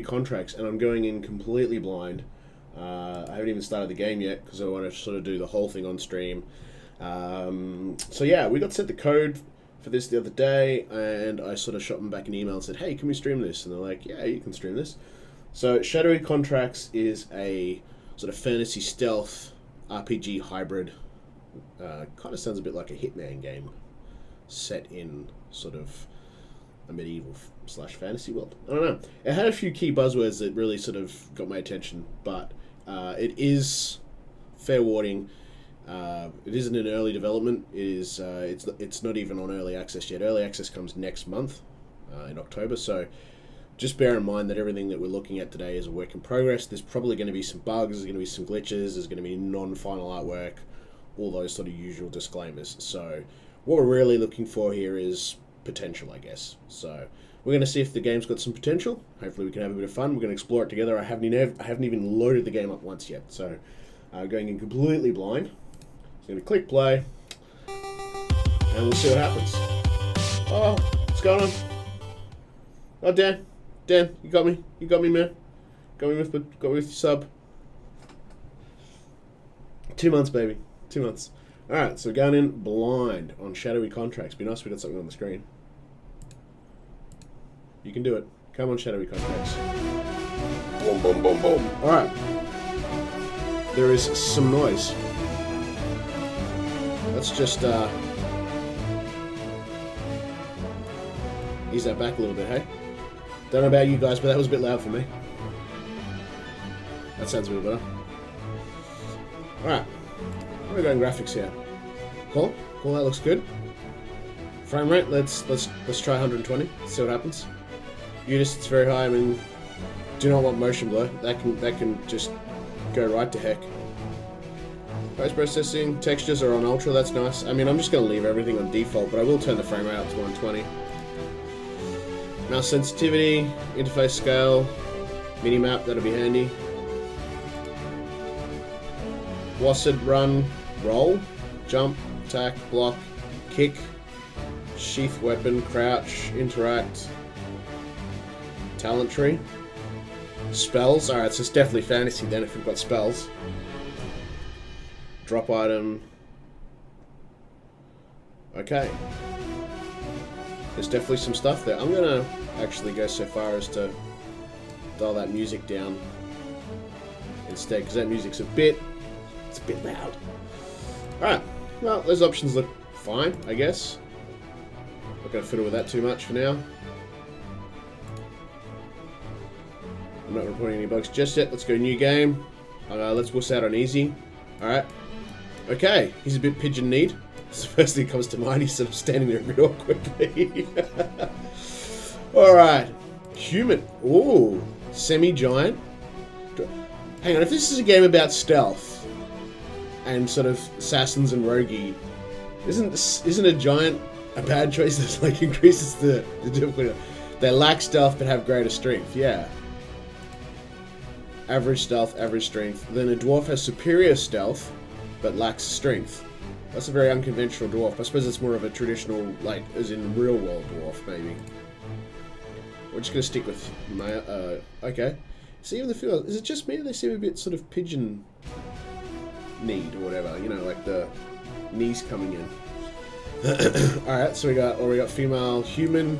Contracts, and I'm going in completely blind. I haven't even started the game yet because I want to sort of do the whole thing on stream. So yeah, we got sent the code for this the other day, and I sort of shot them back an email and said, "Hey, can we stream this?" And they're like, "Yeah, you can stream this." So Shadowy Contracts is a sort of fantasy stealth RPG hybrid. Kind of sounds a bit like a Hitman game set in sort of a medieval slash fantasy world. I don't know. It had a few key buzzwords that really sort of got my attention, but it is fair warning. It isn't in early development. It is. It's not even on early access yet. Early access comes next month, in October. So just bear in mind that everything that we're looking at today is a work in progress. There's probably going to be some bugs. There's going to be some glitches. There's going to be non-final artwork. All those sort of usual disclaimers. So what we're really looking for here is potential, I guess. So we're going to see if the game's got some potential. Hopefully we can have a bit of fun. We're going to explore it together. I haven't even loaded the game up once yet. So going in completely blind. Just going to click play. And we'll see what happens. Oh, what's going on? Oh, Dan, you got me. You got me, man. Got me with your sub. 2 months, baby. 2 months. Alright, so we're going in blind on Shadowy Contracts. Be nice if we got something on the screen. You can do it. Come on, Shadowy Contracts. Boom, boom, boom, boom. Alright. There is some noise. Let's just, ease that back a little bit, hey? Don't know about you guys, but that was a bit loud for me. That sounds a bit better. Alright. We're going graphics here. Cool, that looks good. Frame rate, let's try 120. See what happens. Units, it's very high. I mean, do not want motion blur. That can just go right to heck. Post processing, textures are on ultra. That's nice. I mean, I'm just going to leave everything on default, but I will turn the frame rate up to 120. Mouse sensitivity, interface scale, minimap. That'll be handy. WASD run, roll, jump, attack, block, kick, sheath weapon, crouch, interact, talent tree, spells. Alright, so it's definitely fantasy then if we've got spells. Drop item. Okay. There's definitely some stuff there. I'm gonna actually go so far as to dial that music down instead, because that music's it's a bit loud. Alright, well, those options look fine, I guess. Not going to fiddle with that too much for now. I'm not reporting any bugs just yet. Let's go new game. Let's wuss out on easy. Alright. Okay, he's a bit pigeon-kneed. That's the first thing that comes to mind. He's sort of standing there a bit awkwardly. Alright. Human. Ooh. Semi-giant. Hang on, if this is a game about stealth and sort of assassins and roguey, isn't a giant a bad choice that like increases the difficulty? They lack stealth but have greater strength. Yeah. Average stealth, average strength. Then a dwarf has superior stealth but lacks strength. That's a very unconventional dwarf. I suppose it's more of a traditional, like, as in real world dwarf, maybe. We're just gonna stick with my okay. See, even the feel, is it just me or they seem a bit sort of pigeon kneed or whatever, you know, like the knees coming in. Alright, so we got female human.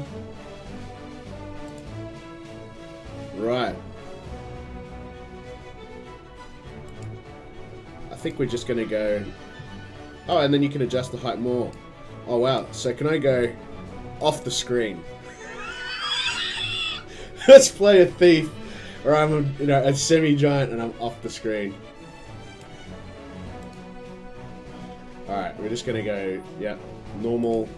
Right. I think we're just gonna go. Oh, and then you can adjust the height more. Oh wow, so can I go off the screen? Let's play a thief. Or I'm a semi-giant and I'm off the screen. Alright, we're just gonna go, yeah, normal.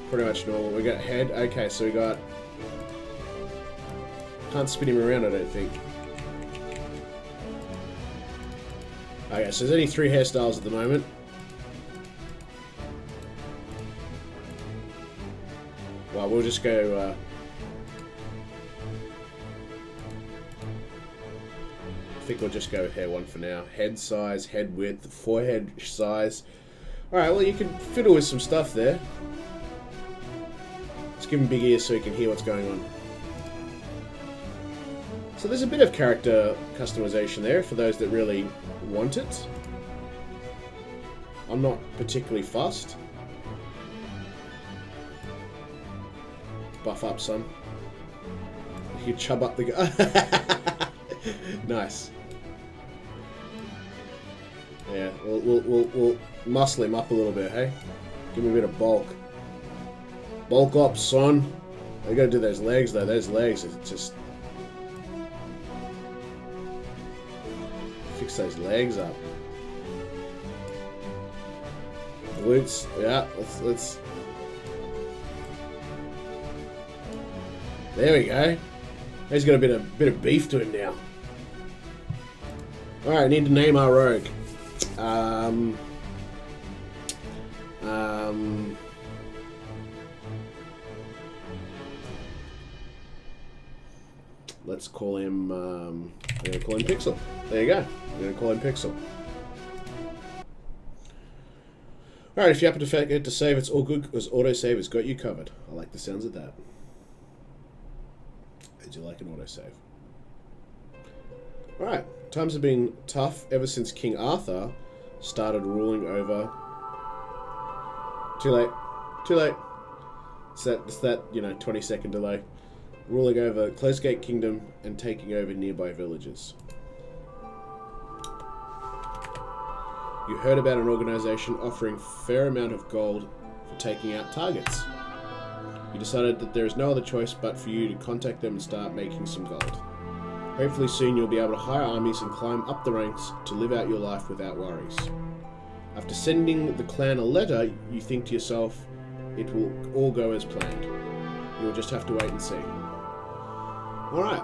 Pretty much normal. We got head. Okay, so we got. Can't spin him around, I don't think. Okay, so there's only 3 hairstyles at the moment. Well, we'll just go. I think we'll just go with hair one for now. Head size, head width, forehead size. Alright, well, you can fiddle with some stuff there. Let's give him big ears so he can hear what's going on. So there's a bit of character customization there for those that really want it. I'm not particularly fussed. Buff up, son. You chub up the guy. Nice. Yeah, we'll muscle him up a little bit, hey? Give me a bit of bulk. Bulk up, son. I gotta do those legs, though. Those legs, it's just... Fix those legs up. Glutes, yeah, let's... There we go. He's got a bit of beef to him now. Alright, I need to name our rogue. Let's call him, I'm going to call him Pixel. There you go. I'm going to call him Pixel. Alright, if you happen to forget to save, it's all good because autosave has got you covered. I like the sounds of that. I do like an autosave. Alright, times have been tough ever since King Arthur started ruling over... Too late. Too late. It's that, you know, 20-second delay. Ruling over Close Gate Kingdom and taking over nearby villages. You heard about an organization offering a fair amount of gold for taking out targets. You decided that there is no other choice but for you to contact them and start making some gold. Hopefully soon you'll be able to hire armies and climb up the ranks to live out your life without worries. After sending the clan a letter, you think to yourself, it will all go as planned. You'll just have to wait and see. Alright.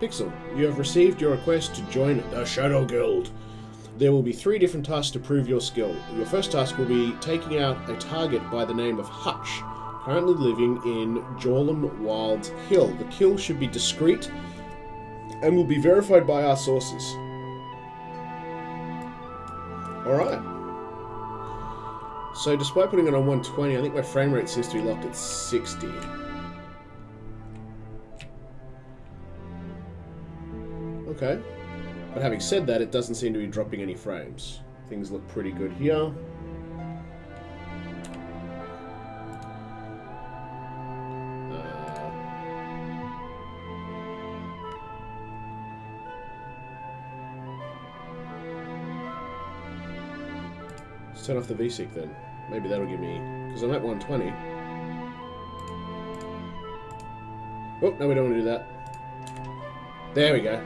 Pixel, you have received your request to join the Shadow Guild. There will be 3 different tasks to prove your skill. Your first task will be taking out a target by the name of Hutch, currently living in Jorlum Wilds Hill. The kill should be discreet and will be verified by our sources. Alright. So despite putting it on 120, I think my frame rate seems to be locked at 60. Okay. But having said that, it doesn't seem to be dropping any frames. Things look pretty good here. Let's turn off the VSync then. Maybe that'll give me... Because I'm at 120. Oh, no, we don't want to do that. There we go.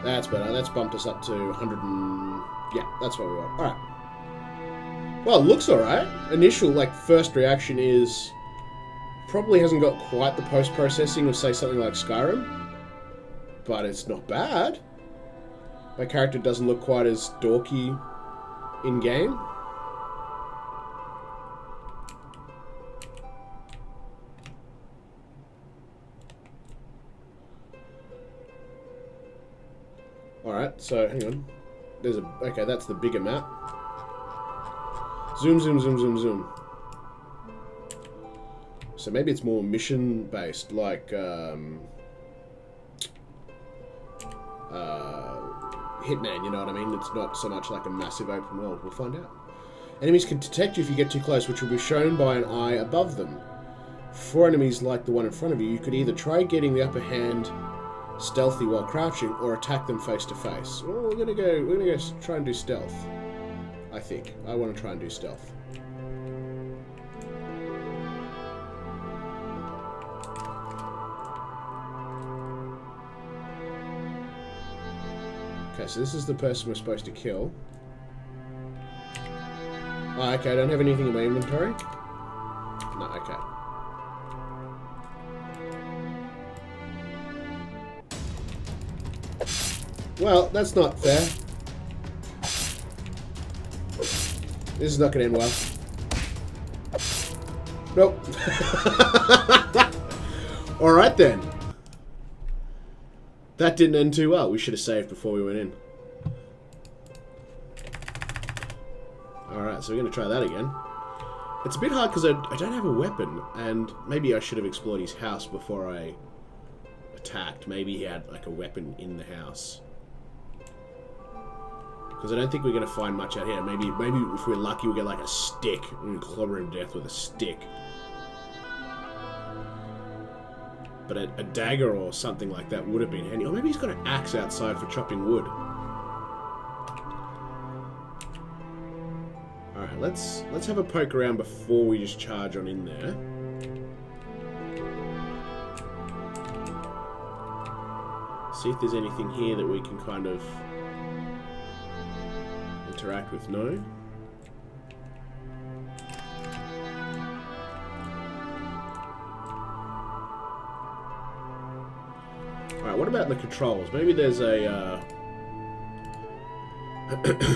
That's better. That's bumped us up to 100 and... Yeah, that's what we want. Alright. Well, it looks alright. Initial, like, first reaction is... Probably hasn't got quite the post-processing of, say, something like Skyrim. But it's not bad. My character doesn't look quite as dorky in-game. Alright, so hang on. There's a... Okay, that's the bigger map. Zoom, zoom, zoom, zoom, zoom. So maybe it's more mission-based, like, Hitman, you know what I mean? It's not so much like a massive open world. We'll find out. Enemies can detect you if you get too close, which will be shown by an eye above them. For enemies like the one in front of you, you could either try getting the upper hand stealthy while crouching, or attack them face to face. Well, we're gonna go try and do stealth. I think. I want to try and do stealth. Okay, so this is the person we're supposed to kill. Oh, okay, I don't have anything in my inventory? No, okay. Well, that's not fair. This is not going to end well. Nope. Alright then. That didn't end too well. We should have saved before we went in. Alright, so we're going to try that again. It's a bit hard because I don't have a weapon, and maybe I should have explored his house before I attacked. Maybe he had like a weapon in the house. Because I don't think we're going to find much out here. Maybe if we're lucky we'll get like a stick and we clobber him to death with a stick. But a dagger or something like that would have been handy. Or maybe he's got an axe outside for chopping wood. Alright, let's have a poke around before we just charge on in there. See if there's anything here that we can kind of interact with. No? Alright, what about the controls? Maybe there's a...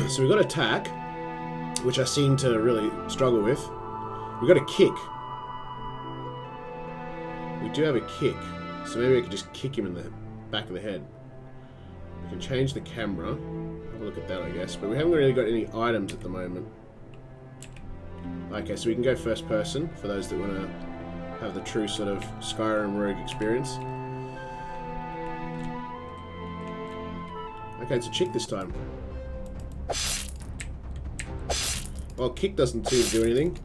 So we've got attack, which I seem to really struggle with. We've got a kick. We do have a kick, so maybe I could just kick him in the back of the head. We can change the camera. Have a look at that, I guess. But we haven't really got any items at the moment. Okay, so we can go first person, for those that want to have the true sort of Skyrim Rogue experience. Okay, it's a chick this time. Well, kick doesn't seem to do anything.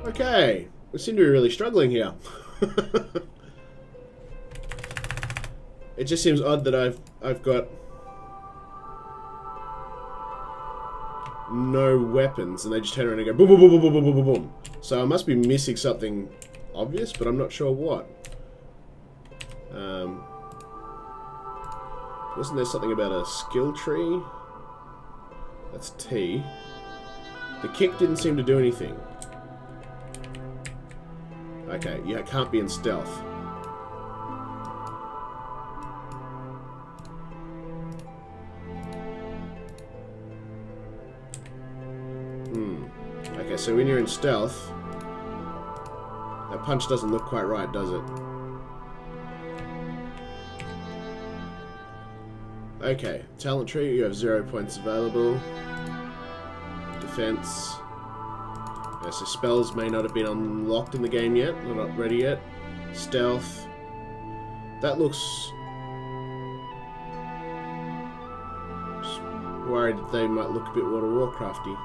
Okay, we seem to be really struggling here. It just seems odd that I've got no weapons, and they just turn around and go boom, boom, boom, boom, boom, boom, boom, boom. So I must be missing something obvious, but I'm not sure what. Wasn't there something about a skill tree? That's T. The kick didn't seem to do anything. Okay, yeah, it can't be in stealth. Okay, so when you're in stealth, that punch doesn't look quite right, does it? Okay, talent tree, you have 0 points available. Defense. Yeah, so spells may not have been unlocked in the game yet, they're not ready yet. Stealth. That looks... Just worried that they might look a bit World of Warcrafty.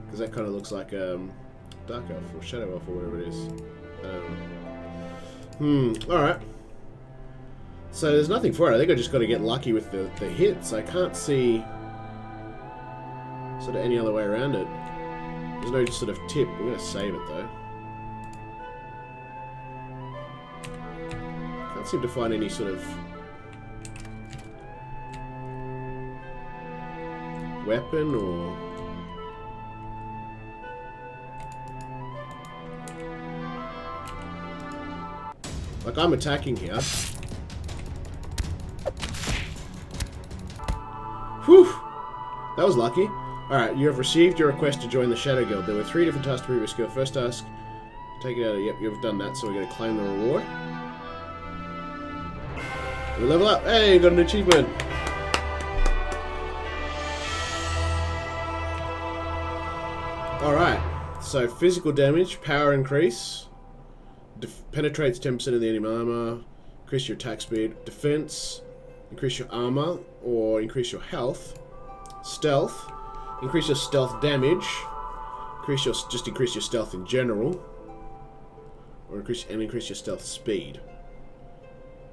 Because that kind of looks like Dark Elf or Shadow Elf or whatever it is. Alright. So there's nothing for it. I think I just got to get lucky with the hits. I can't see sort of any other way around it. There's no sort of tip. I'm going to save it though. Can't seem to find any sort of weapon or... Like, I'm attacking here. Whew! That was lucky. Alright, you have received your request to join the Shadow Guild. There were 3 different tasks to previous skill. First task, take it out of... Yep, you've done that, so we're going to claim the reward. We level up. Hey, got an achievement! Alright, so physical damage, power increase. Penetrates 10% of the enemy armor, increase your attack speed, defense, increase your armor, or increase your health, stealth, increase your stealth damage, increase your stealth in general, or increase your stealth speed,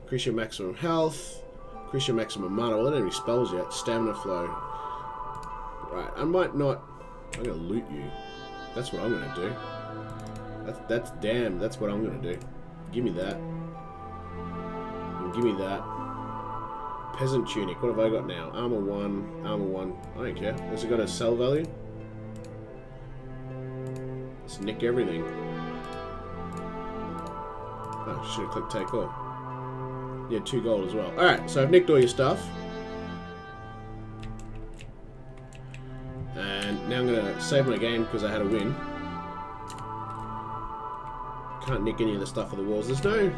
increase your maximum health, increase your maximum mana. Well, I don't have any spells yet. Stamina flow. Right, I might not. I'm gonna loot you. That's what I'm gonna do. That's damn, that's what I'm gonna do. Give me that. And give me that. Peasant tunic, what have I got now? Armor 1, armor 1. I don't care. Has it got a sell value? Let's nick everything. Oh, should have clicked take all. Yeah, 2 gold as well. Alright, so I've nicked all your stuff. And now I'm gonna save my game because I had a win. Can't nick any of the stuff on the walls. There's no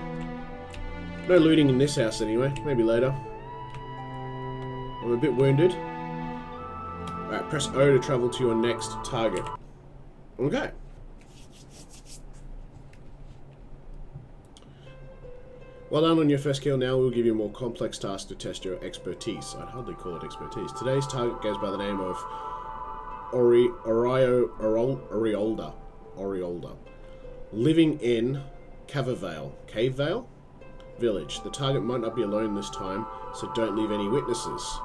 looting in this house anyway. Maybe later. I'm a bit wounded. Alright, press O to travel to your next target. Okay. Well done on your first kill. Now we'll give you a more complex task to test your expertise. I'd hardly call it expertise. Today's target goes by the name of Oriolda. Living in Cave Vale Village. The target might not be alone this time, so don't leave any witnesses.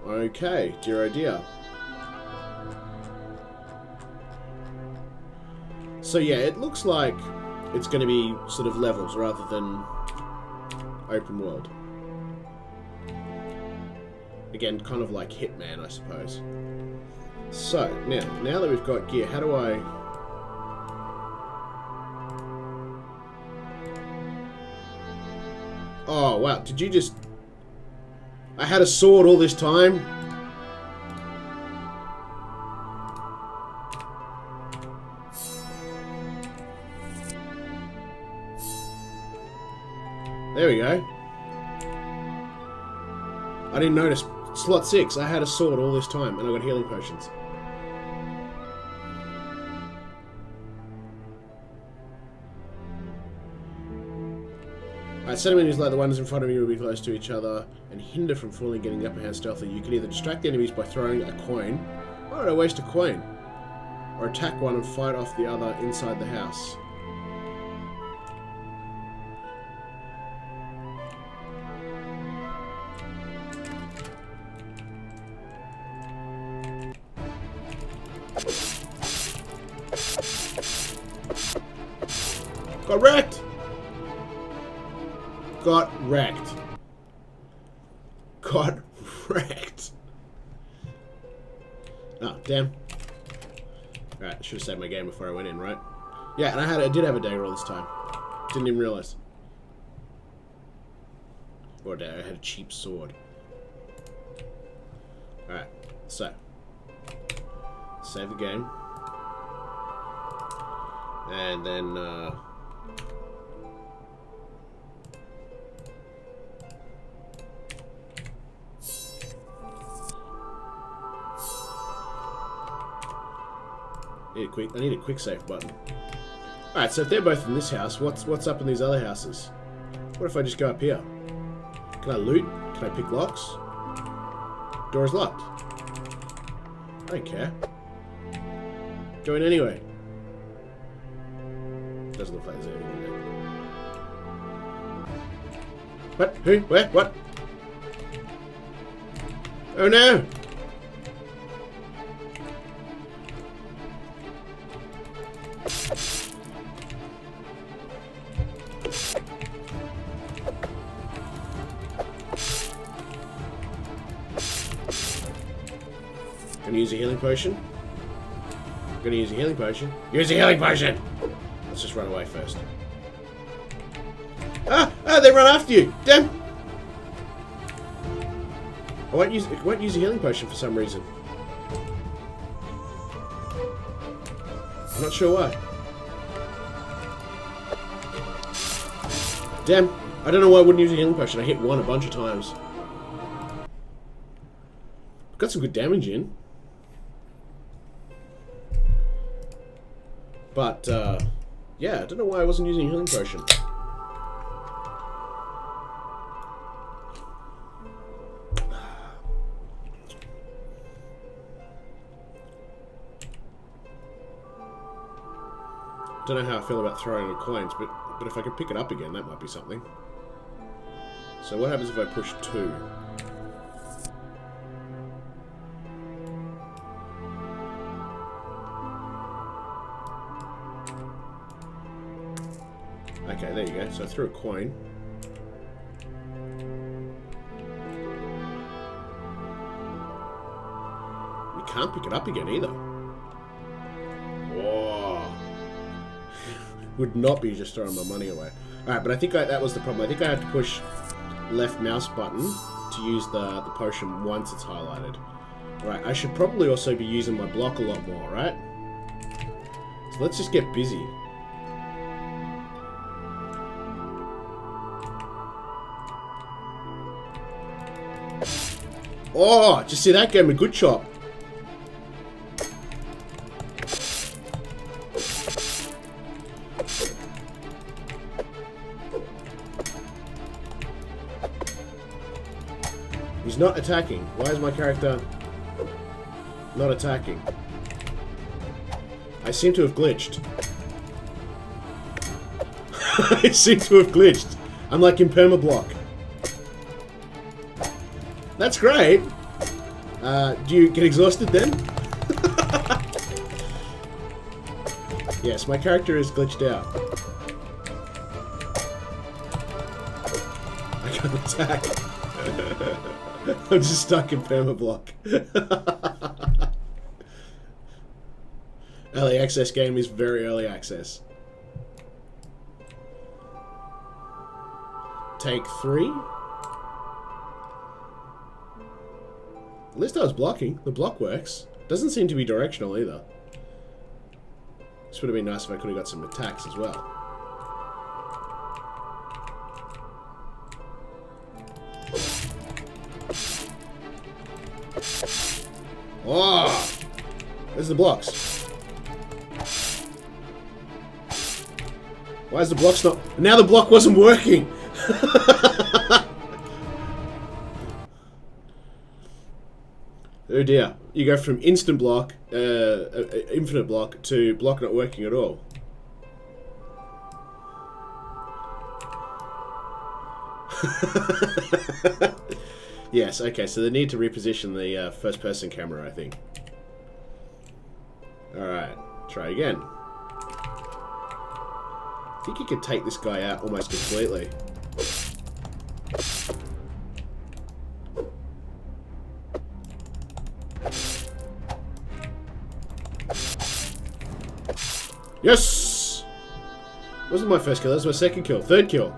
Okay, dear oh dear. So yeah, it looks like it's going to be sort of levels rather than open world. Again, kind of like Hitman, I suppose. So, now that we've got gear, how do I... Oh, wow, did you just... I had a sword all this time? There we go. I didn't notice. Slot 6, I had a sword all this time, and I got healing potions. Alright, set enemies like the ones in front of you will be close to each other and hinder from fully getting the upper hand stealthily. You can either distract the enemies by throwing a coin. Why would I waste a coin? Or attack one and fight off the other inside the house. Got wrecked! Got wrecked. Got wrecked. Oh, damn. Alright, should have saved my game before I went in, right? Yeah, and I did have a dagger all this time. Didn't even realize. Or I had a cheap sword. Alright, so. Save the game. And then, I need a quick save button. Alright, so if they're both in this house, what's up in these other houses? What if I just go up here? Can I loot? Can I pick locks? Door is locked. I don't care. Go in anyway. Doesn't look like there's anything in there. What? Who? Where? What? Oh no! Gonna use a healing potion. Gonna use a healing potion. Use a healing potion! Let's just run away first. Ah! Ah! They run after you! Damn! I won't use a healing potion for some reason. I'm not sure why. Damn! I don't know why I wouldn't use a healing potion. I hit one a bunch of times. Got some good damage in. But, yeah, I don't know why I wasn't using a healing potion. Don't know how I feel about throwing the coins, but if I can pick it up again, that might be something. So what happens if I push 2? Okay, there you go. So I threw a coin. You can't pick it up again either. Whoa. Would not be just throwing my money away. Alright, but I think that was the problem. I think I had to push left mouse button to use the potion once it's highlighted. Alright, I should probably also be using my block a lot more, right? So let's just get busy. Oh, did you see that? Gave him a good chop. He's not attacking. Why is my character not attacking? I seem to have glitched. I seem to have glitched. I'm like in permablock. That's great. Do you get exhausted then? Yes, my character is glitched out. I can't attack. I'm just stuck in permablock. Early access game is very early access. Take 3. At least I was blocking. The block works. Doesn't seem to be directional either. This would have been nice if I could have got some attacks as well. Oh! Where's the blocks? Why is the blocks not... Now the block wasn't working! Oh dear. You go from instant block, infinite block, to block not working at all. Yes, okay, so they need to reposition the first person camera, I think. Alright, try again. I think you could take this guy out almost completely. Yes! Wasn't my first kill, that was my second kill. Third kill.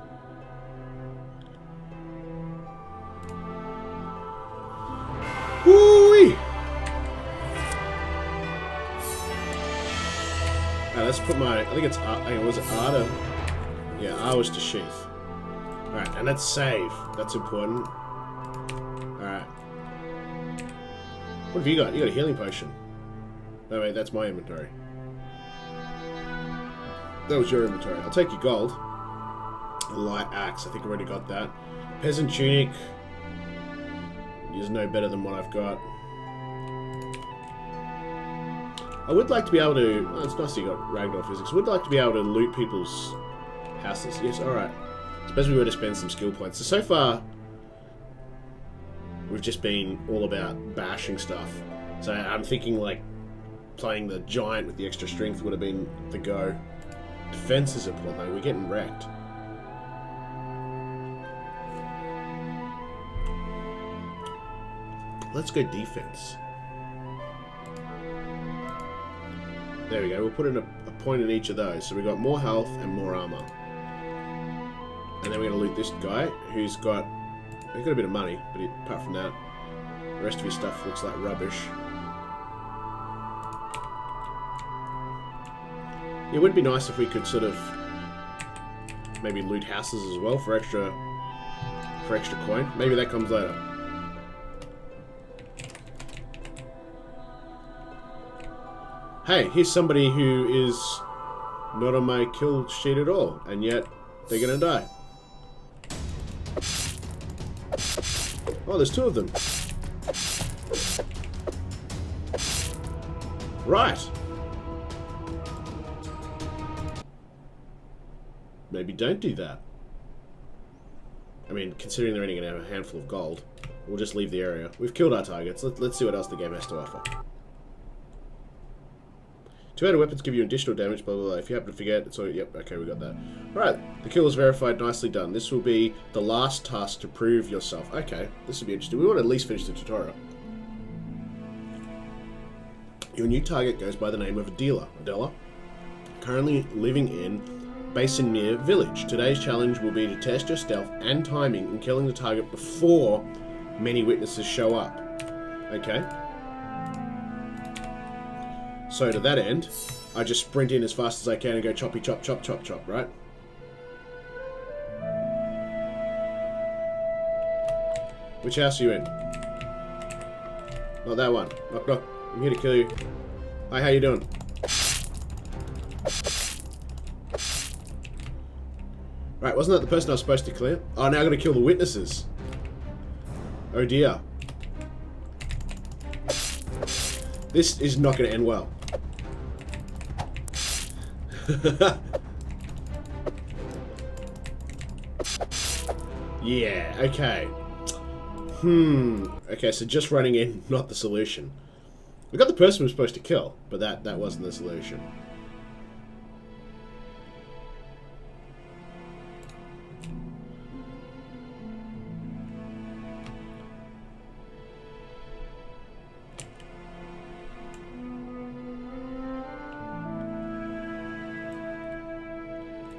Woo-wee! Let's put my... I think it's... hang on, was it R to... Yeah, R was to sheath. Alright, and let's save. That's important. Alright. What have you got? You got a healing potion. Oh wait, that's my inventory. That was your inventory. I'll take your gold. A light axe. I think I already got that. Peasant tunic. Is no better than what I've got. I would like to be able to... Oh, it's nice that you got ragdoll physics. I would like to be able to loot people's houses. Yes, alright. Suppose we were to spend some skill points. So far, we've just been all about bashing stuff. So I'm thinking like playing the giant with the extra strength would have been the go. Defense is important though. We're getting wrecked. Let's go defense. There we go. We'll put in a point in each of those. So we've got more health and more armor. And then we're going to loot this guy who's got... He's got a bit of money, but apart from that, the rest of his stuff looks like rubbish. It would be nice if we could sort of maybe loot houses as well for extra coin. Maybe that comes later. Hey, here's somebody who is not on my kill sheet at all, and yet they're gonna die. Oh, there's 2 of them. Right. Maybe don't do that. I mean, considering they're only gonna have a handful of gold, we'll just leave the area. We've killed our targets. Let's see what else the game has to offer. 2 weapons give you additional damage, blah, blah, blah. If you happen to forget, it's all... Yep, okay, we got that. Right, the kill is verified, nicely done. This will be the last task to prove yourself. Okay, this will be interesting. We want to at least finish the tutorial. Your new target goes by the name of Adela, currently living in Basinmere Village. Today's challenge will be to test your stealth and timing in killing the target before many witnesses show up. Okay? So to that end, I just sprint in as fast as I can and go choppy chop chop chop chop, right? Which house are you in? Not that one. Knock, knock. I'm here to kill you. Hi, how you doing? Right, wasn't that the person I was supposed to clear? Oh, now I gotta kill the witnesses. Oh dear. This is not gonna end well. Yeah, okay. Okay, so just running in, not the solution. We got the person we were supposed to kill, but that wasn't the solution.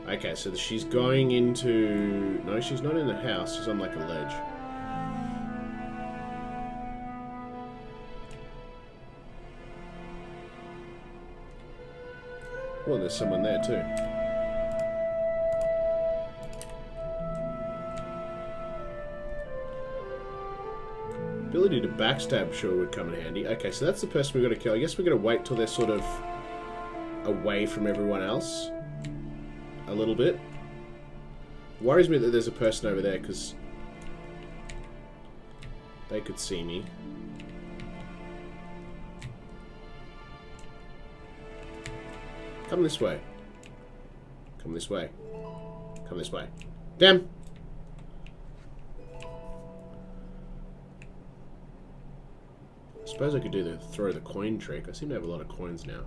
Okay, so she's going into... No, she's not in the house. She's on like a ledge. Well, there's someone there too. Ability to backstab sure would come in handy. Okay, so that's the person we've got to kill. I guess we're going to wait till they're sort of away from everyone else. A little bit. Worries me that there's a person over there because they could see me. Come this way. Come this way. Come this way. Damn! I suppose I could do the throw the coin trick. I seem to have a lot of coins now.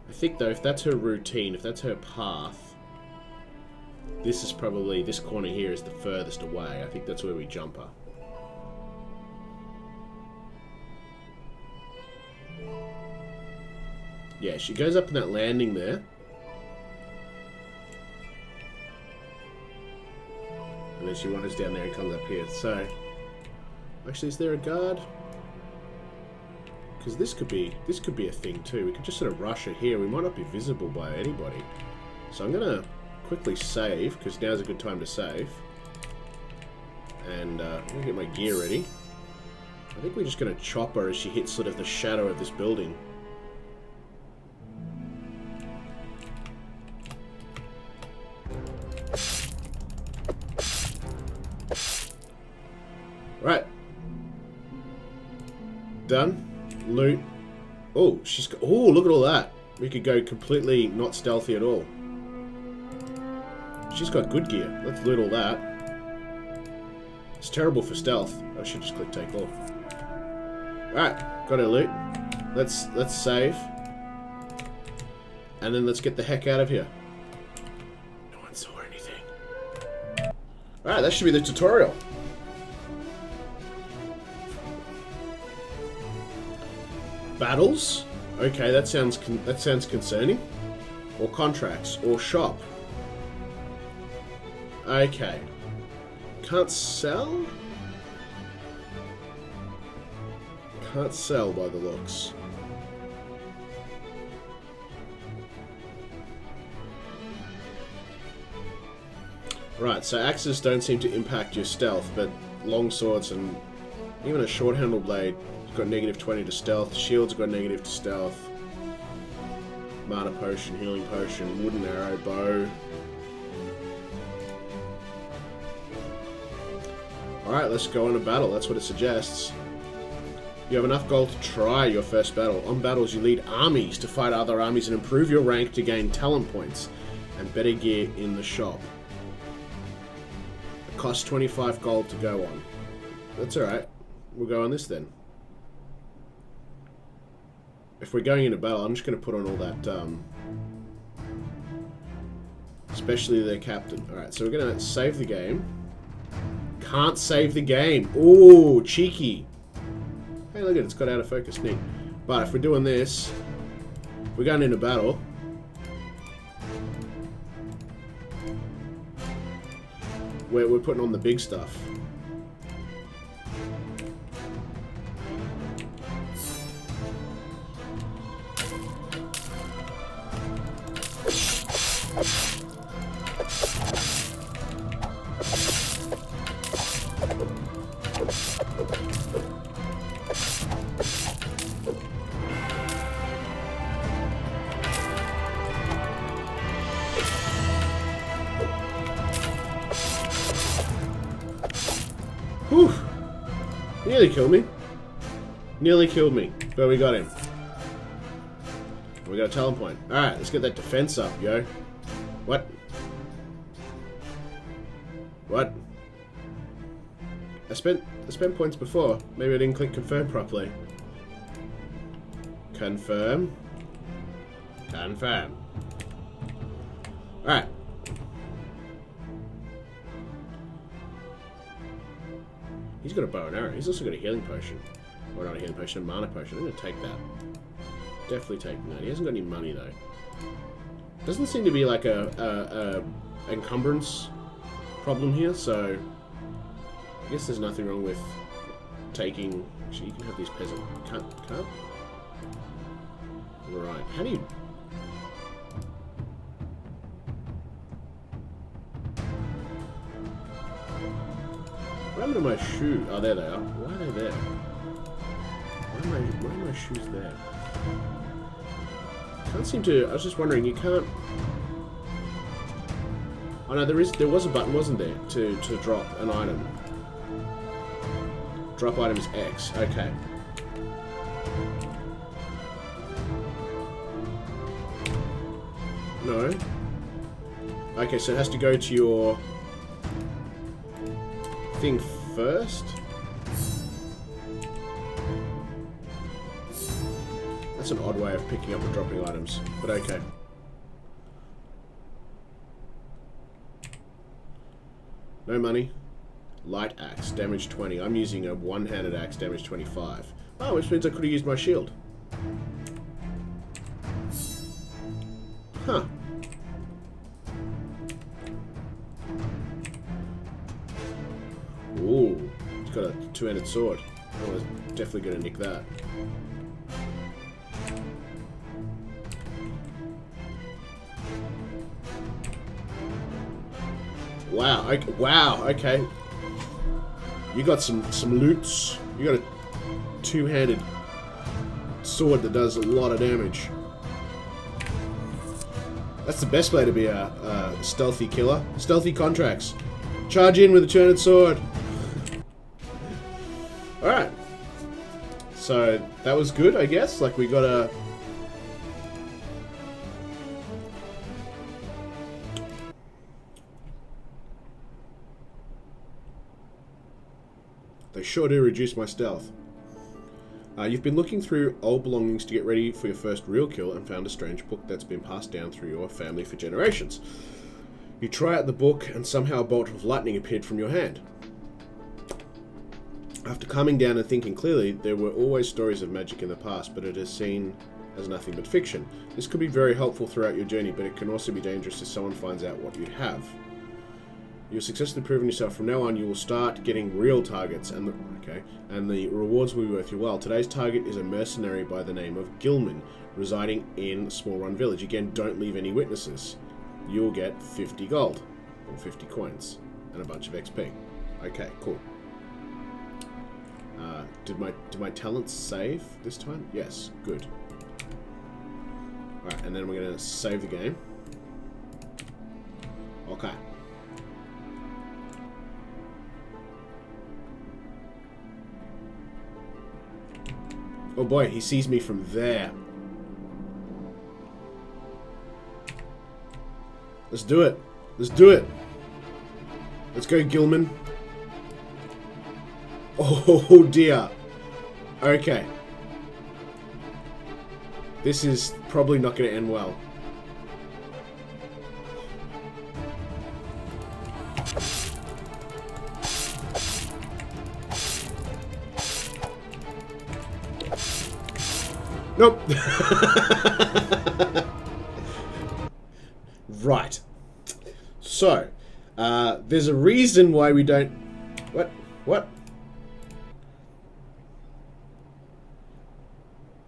I think though, if that's her routine, if that's her path, this is probably, this corner here is the furthest away. I think that's where we jump her. Yeah, she goes up in that landing there. And then she wanders down there and comes up here. So, actually, is there a guard? Because this could be a thing too. We could just sort of rush her here. We might not be visible by anybody. So I'm gonna quickly save because now's a good time to save. And I'm gonna get my gear ready. I think we're just gonna chop her as she hits sort of the shadow of this building. Right. Done. Loot. Oh, she's got... Oh, look at all that. We could go completely not stealthy at all. She's got good gear. Let's loot all that. It's terrible for stealth. I should just click take off. Alright, got her loot. Let's save. And then let's get the heck out of here. No one saw anything. Alright, that should be the tutorial. Battles? Okay, that sounds concerning. Or contracts, or shop. Okay. Can't sell? Can't sell by the looks. Right, so axes don't seem to impact your stealth, but long swords and even a short handle blade got negative 20 to stealth. Shields got negative to stealth. Mana potion, healing potion, wooden arrow, bow. Alright, let's go on a battle. That's what it suggests. You have enough gold to try your first battle. On battles, you lead armies to fight other armies and improve your rank to gain talent points and better gear in the shop. It costs 25 gold to go on. That's alright. We'll go on this then. If we're going into battle, I'm just going to put on all that, especially their captain. Alright, so we're going to save the game. Can't save the game. Ooh, cheeky. Hey, look at it, it's got out of focus, neat. But if we're doing this, we're going into battle. We're putting on the big stuff. Whew! Nearly killed me. Nearly killed me. But we got him. We got a talent point. Alright, let's get that defense up, yo. What? What? I spent points before. Maybe I didn't click confirm properly. Confirm. Confirm. Alright. He's got a bow and arrow. He's also got a healing potion. Or not a healing potion, a mana potion. I'm going to take that. Definitely taking that. He hasn't got any money, though. Doesn't seem to be like a encumbrance problem here, so... I guess there's nothing wrong with taking... Actually, you can have these peasant... Can't? Right. How do you... What happened to my shoe? Oh, there they are. Why are they there? Why are my shoes there? Can't seem to... I was just wondering, you can't... Oh no, there was a button, wasn't there, to drop an item. Drop item is X. Okay. No. Okay, so it has to go to your thing first. That's an odd way of picking up and dropping items, but okay. No money. Light axe, damage 20. I'm using a one-handed axe, damage 25. Oh, which means I could have used my shield. Huh. Ooh, it's got a two-handed sword. I was definitely going to nick that. Wow, okay. You got some loots. You got a two-handed sword that does a lot of damage. That's the best way to be a stealthy killer. Stealthy Contracts. Charge in with a two-handed sword. Alright. So, that was good, I guess. Like, we got a... They sure do reduce my stealth. You've been looking through old belongings to get ready for your first real kill and found a strange book that's been passed down through your family for generations. You try out the book and somehow a bolt of lightning appeared from your hand. After calming down and thinking clearly, there were always stories of magic in the past, but it is seen as nothing but fiction. This could be very helpful throughout your journey, but it can also be dangerous if someone finds out what you have. You've successfully proven yourself. From now on, you will start getting real targets, and the rewards will be worth your while. Today's target is a mercenary by the name of Gilman, residing in Small Run Village. Again, don't leave any witnesses. You'll get 50 gold, or 50 coins, and a bunch of XP. Okay, cool. Did my talents save this time? Yes, good. Alright, and then we're gonna save the game. Okay. Oh boy, he sees me from there. Let's do it. Let's do it. Let's go, Gilman. Oh dear. Okay. This is probably not going to end well. Nope. Right. So, there's a reason why we don't... What?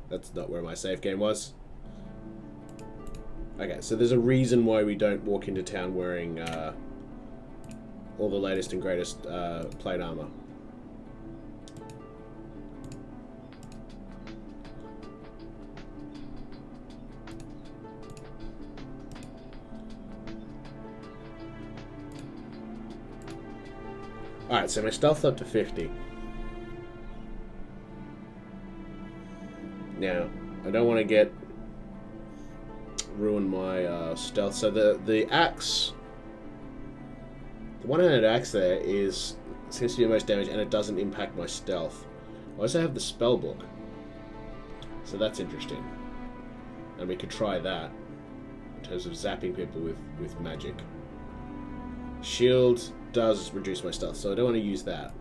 That's not where my save game was. Okay, so there's a reason why we don't walk into town wearing all the latest and greatest plate armor. Alright, so my stealth's up to 50. Now, I don't want to ruin my stealth. So the axe, the one-handed axe there seems to be the most damage, and it doesn't impact my stealth. I also have the spell book, so that's interesting, and we could try that in terms of zapping people with magic. Shield does reduce my stealth, so I don't want to use that.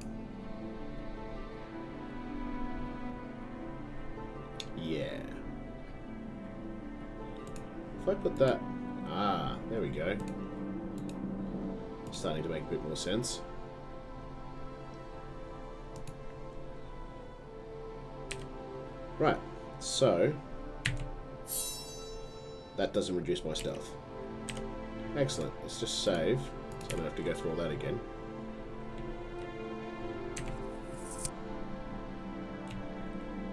Yeah. If I put that... Ah, there we go. Starting to make a bit more sense. Right, so... that doesn't reduce my stealth. Excellent. Let's just save, so I don't have to go through all that again.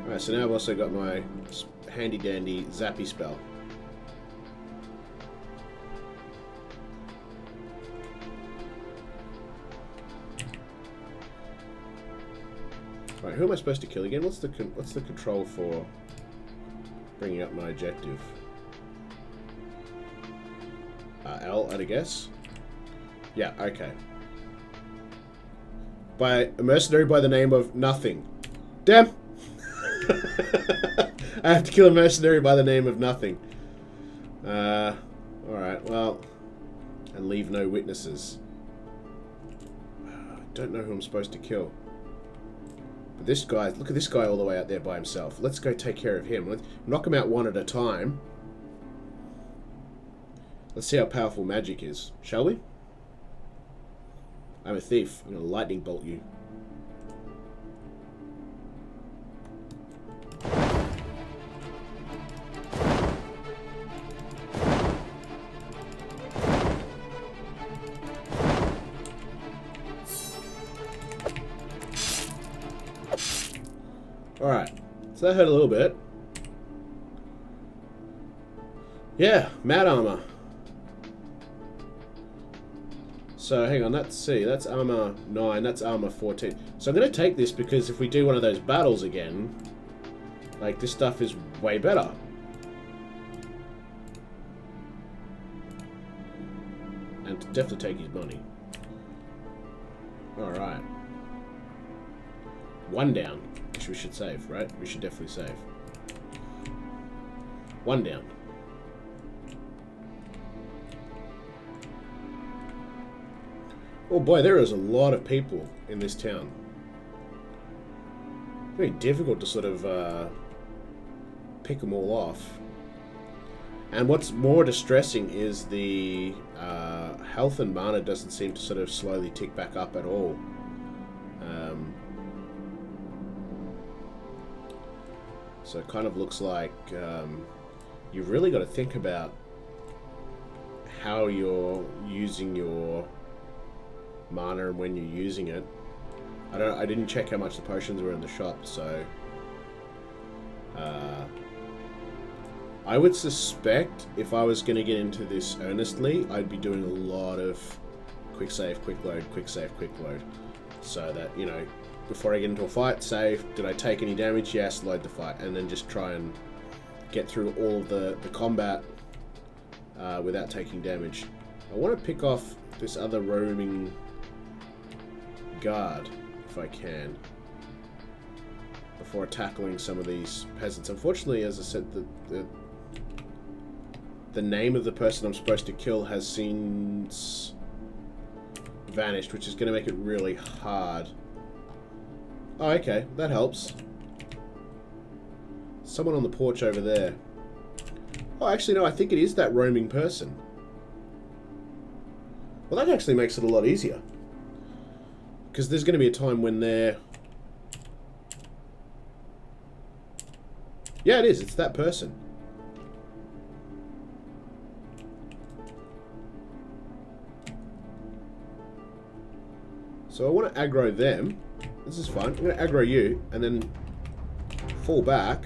Alright, so now I've also got my handy-dandy zappy spell. Right, who am I supposed to kill again? What's the control for bringing up my objective? L, I'd guess. Yeah, okay. By a mercenary by the name of Nothing. Damn! I have to kill a mercenary by the name of Nothing. Alright, well... and leave no witnesses. I don't know who I'm supposed to kill. But this guy... look at this guy all the way out there by himself. Let's go take care of him. Let's knock him out one at a time. Let's see how powerful magic is. Shall we? I'm a thief. I'm going to lightning bolt you. Alright, so that hurt a little bit. Yeah, mad armor. So hang on, let's see, that's armor 9, that's armor 14. So I'm going to take this because if we do one of those battles again, like this stuff is way better. And definitely take his money. Alright. One down. Which we should save, right? We should definitely save. One down. Oh boy, there is a lot of people in this town. Very difficult to sort of pick them all off. And what's more distressing is the health and mana doesn't seem to sort of slowly tick back up at all. So it kind of looks like you've really got to think about how you're using your mana and when you're using it. I didn't check how much the potions were in the shop, so I would suspect if I was going to get into this earnestly, I'd be doing a lot of quick save, quick load, quick save, quick load, so that, you know, before I get into a fight, save, did I take any damage? Yes, load the fight, and then just try and get through all of the combat without taking damage. I want to pick off this other roaming guard, if I can, before tackling some of these peasants. Unfortunately, as I said, the name of the person I'm supposed to kill has since vanished, which is going to make it really hard. Oh, okay, that helps. Someone on the porch over there. Oh, actually, no, I think it is that roaming person. Well, that actually makes it a lot easier. Because there's going to be a time when they're... yeah, it is. It's that person. So I want to aggro them. This is fun. I'm going to aggro you and then fall back.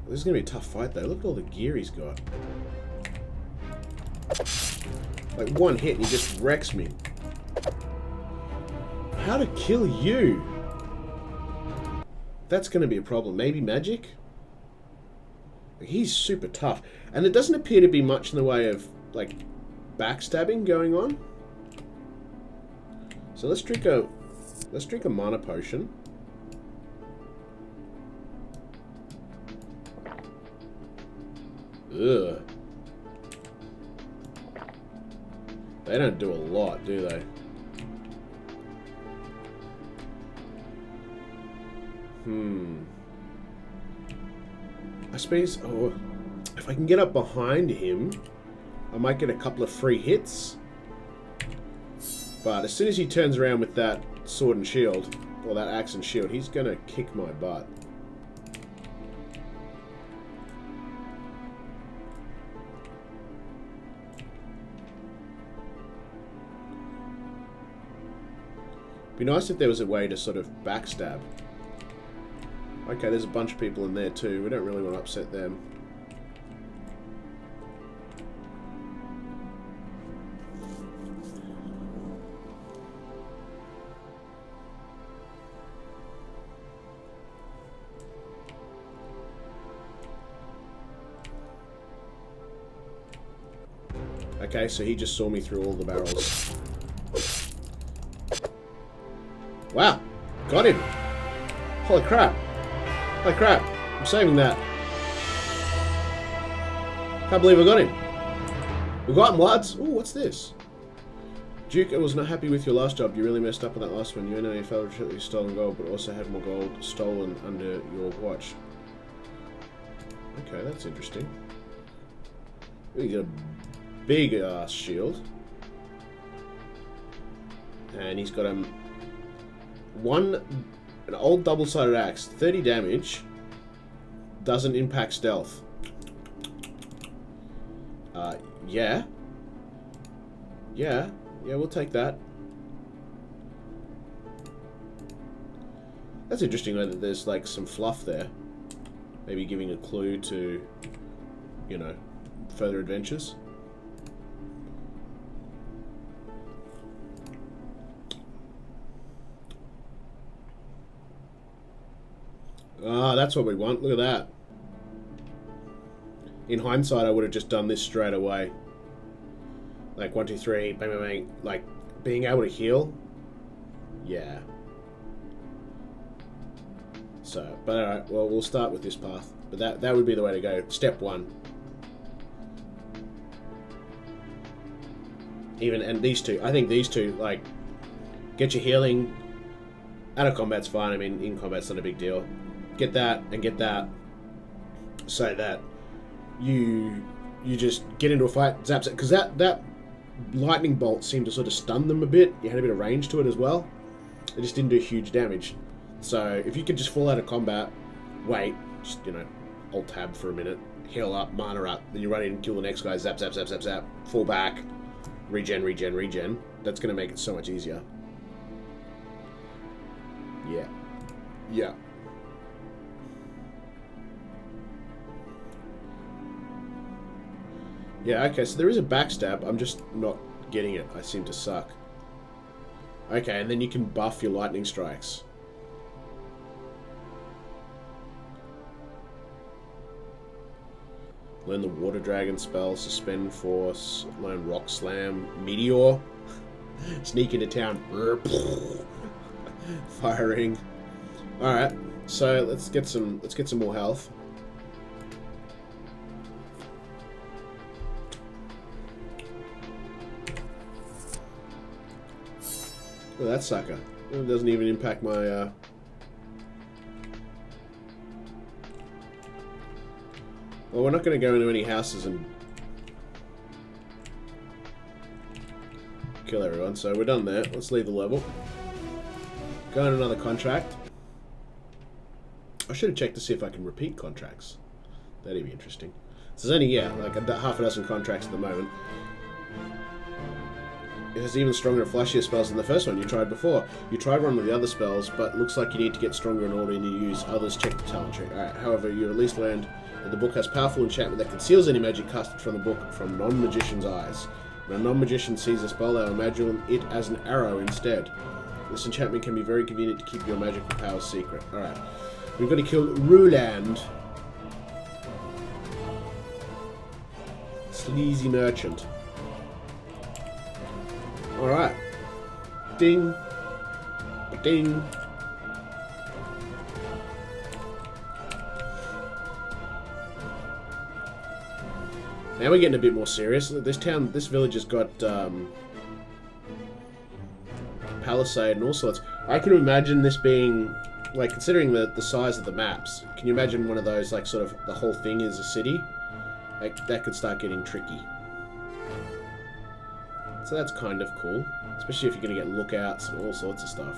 This is going to be a tough fight though. Look at all the gear he's got. Like one hit and he just wrecks me. How to kill you? That's going to be a problem. Maybe magic? He's super tough. And there doesn't appear to be much in the way of, like, backstabbing going on. So let's drink a mana potion. Ugh. They don't do a lot, do they? I suppose, oh, if I can get up behind him, I might get a couple of free hits. But as soon as he turns around with that sword and shield, or that axe and shield, he's gonna kick my butt. Be nice if there was a way to sort of backstab. Okay, there's a bunch of people in there too. We don't really want to upset them. Okay, so he just saw me through all the barrels. Wow, got him. Holy crap. Holy crap, I'm saving that. Can't believe I got him. We got him, lads. Ooh, what's this? Duke, I was not happy with your last job. You really messed up on that last one. You only felt you stolen gold, but also had more gold stolen under your watch. Okay, that's interesting. We got a big ass shield. And he's got an old double-sided axe, 30 damage, doesn't impact stealth. Yeah, we'll take that. That's interesting though, that there's like some fluff there. Maybe giving a clue to, you know, further adventures. Ah, that's what we want. Look at that. In hindsight, I would have just done this straight away. Like 1, 2, 3, bang, bang, bang. Like being able to heal. Yeah. So, but alright. Well, we'll start with this path. But that would be the way to go. Step 1. And these two. I think these two, like, get your healing. Out of combat's fine. I mean, in combat's not a big deal. Get that and get that, so that you just get into a fight, zaps it, because that lightning bolt seemed to sort of stun them a bit. You had a bit of range to it as well. It just didn't do huge damage. So if you could just fall out of combat, wait, just, you know, alt tab for a minute, heal up, mana up, then you run in, kill the next guy, zap, zap, zap, zap, zap, fall back, regen. That's going to make it so much easier. Yeah. Yeah, okay, so there is a backstab. I'm just not getting it. I seem to suck. Okay, and then you can buff your lightning strikes. Learn the water dragon spell, suspend force, learn rock slam, meteor, sneak into town, firing. All right, so let's get some more health. Look at that sucker. It doesn't even impact my Well, we're not going to go into any houses and kill everyone, so we're done there. Let's leave the level. Go on another contract. I should have checked to see if I can repeat contracts. That'd be interesting. So there's only, yeah, like half a dozen contracts at the moment. It has even stronger and flashier spells than the first one you tried before. You tried one of the other spells, but looks like you need to get stronger in order to use others. Check the talent tree. Alright, however, you at least learned that the book has powerful enchantment that conceals any magic casted from the book from non-magician's eyes. When a non-magician sees a spell, they'll imagine it as an arrow instead. This enchantment can be very convenient to keep your magical powers secret. Alright. We've got to kill Ruland. Sleazy merchant. Alright. Ding. Ding. Now we're getting a bit more serious. This village has got palisade and all sorts. I can imagine this being, like, considering the size of the maps, can you imagine one of those, like, sort of, the whole thing is a city? Like, that could start getting tricky. So that's kind of cool. Especially if you're going to get lookouts and all sorts of stuff.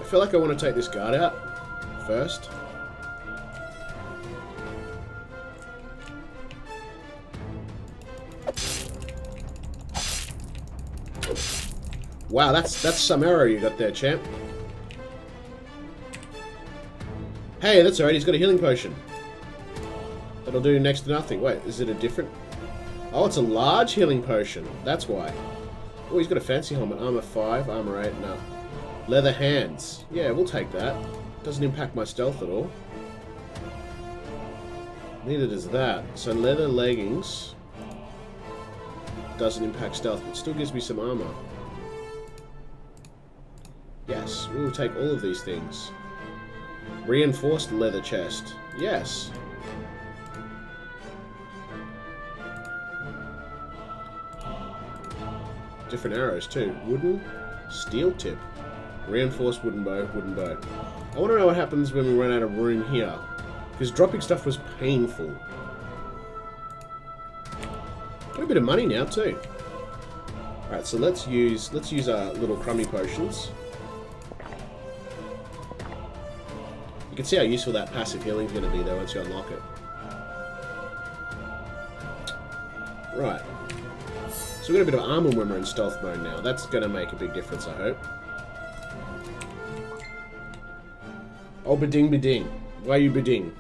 I feel like I want to take this guard out first. Wow, that's some arrow you got there, champ. Hey, that's alright, he's got a healing potion. That'll do next to nothing. Wait, is it a different... Oh, it's a large healing potion. That's why. Oh, he's got a fancy helmet. Armor 5, armor 8, no. Leather hands. Yeah, we'll take that. Doesn't impact my stealth at all. Neither does that. So leather leggings doesn't impact stealth, but still gives me some armor. Yes, we will take all of these things. Reinforced leather chest. Yes. Different arrows too. Wooden, steel tip. Reinforced wooden bow, wooden bow. I want to know what happens when we run out of room here. Because dropping stuff was painful. Got a bit of money now too. Alright, so let's use our little crummy potions. You can see how useful that passive healing is going to be though once you unlock it. Right. So we've got a bit of armor when we're in stealth mode now. That's going to make a big difference, I hope. Oh, beding, beding. Why are you beding?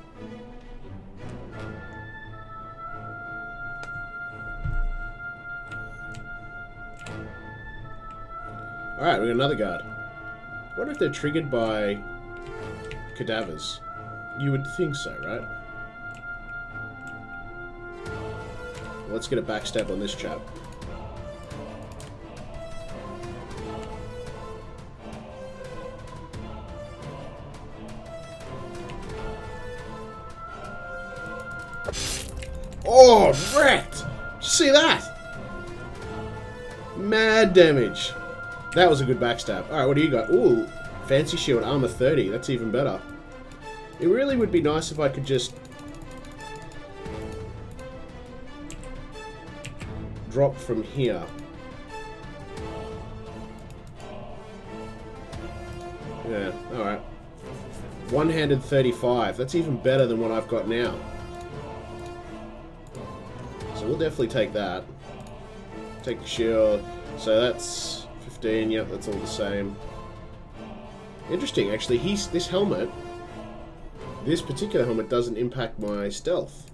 Alright, we got another guard. I wonder if they're triggered by cadavers. You would think so, right? Let's get a backstab on this chap. Oh, wrecked! Did you see that? Mad damage. That was a good backstab. Alright, what do you got? Ooh, fancy shield, armor 30. That's even better. It really would be nice if I could just drop from here. Yeah, alright. One-handed 35. That's even better than what I've got now. So we'll definitely take that. Take the shield. So that's 15. Yep, that's all the same. Interesting, actually. This particular helmet doesn't impact my stealth.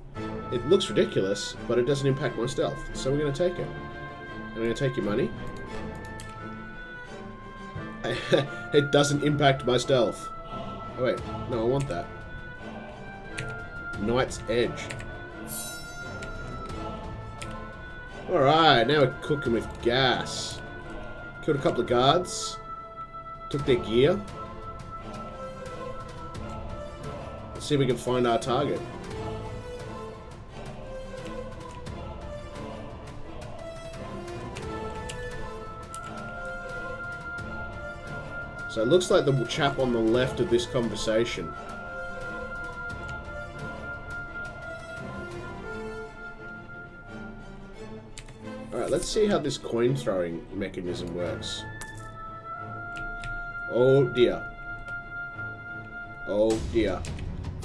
It looks ridiculous, but it doesn't impact my stealth. So we're going to take it. I'm going to take your money. It doesn't impact my stealth. Oh wait, no, I want that. Knight's Edge. Alright, now we're cooking with gas. Killed a couple of guards. Took their gear. Let's see if we can find our target. So it looks like the chap on the left of this conversation. Alright, Alright, let's see how this coin throwing mechanism works. Oh dear. Oh dear.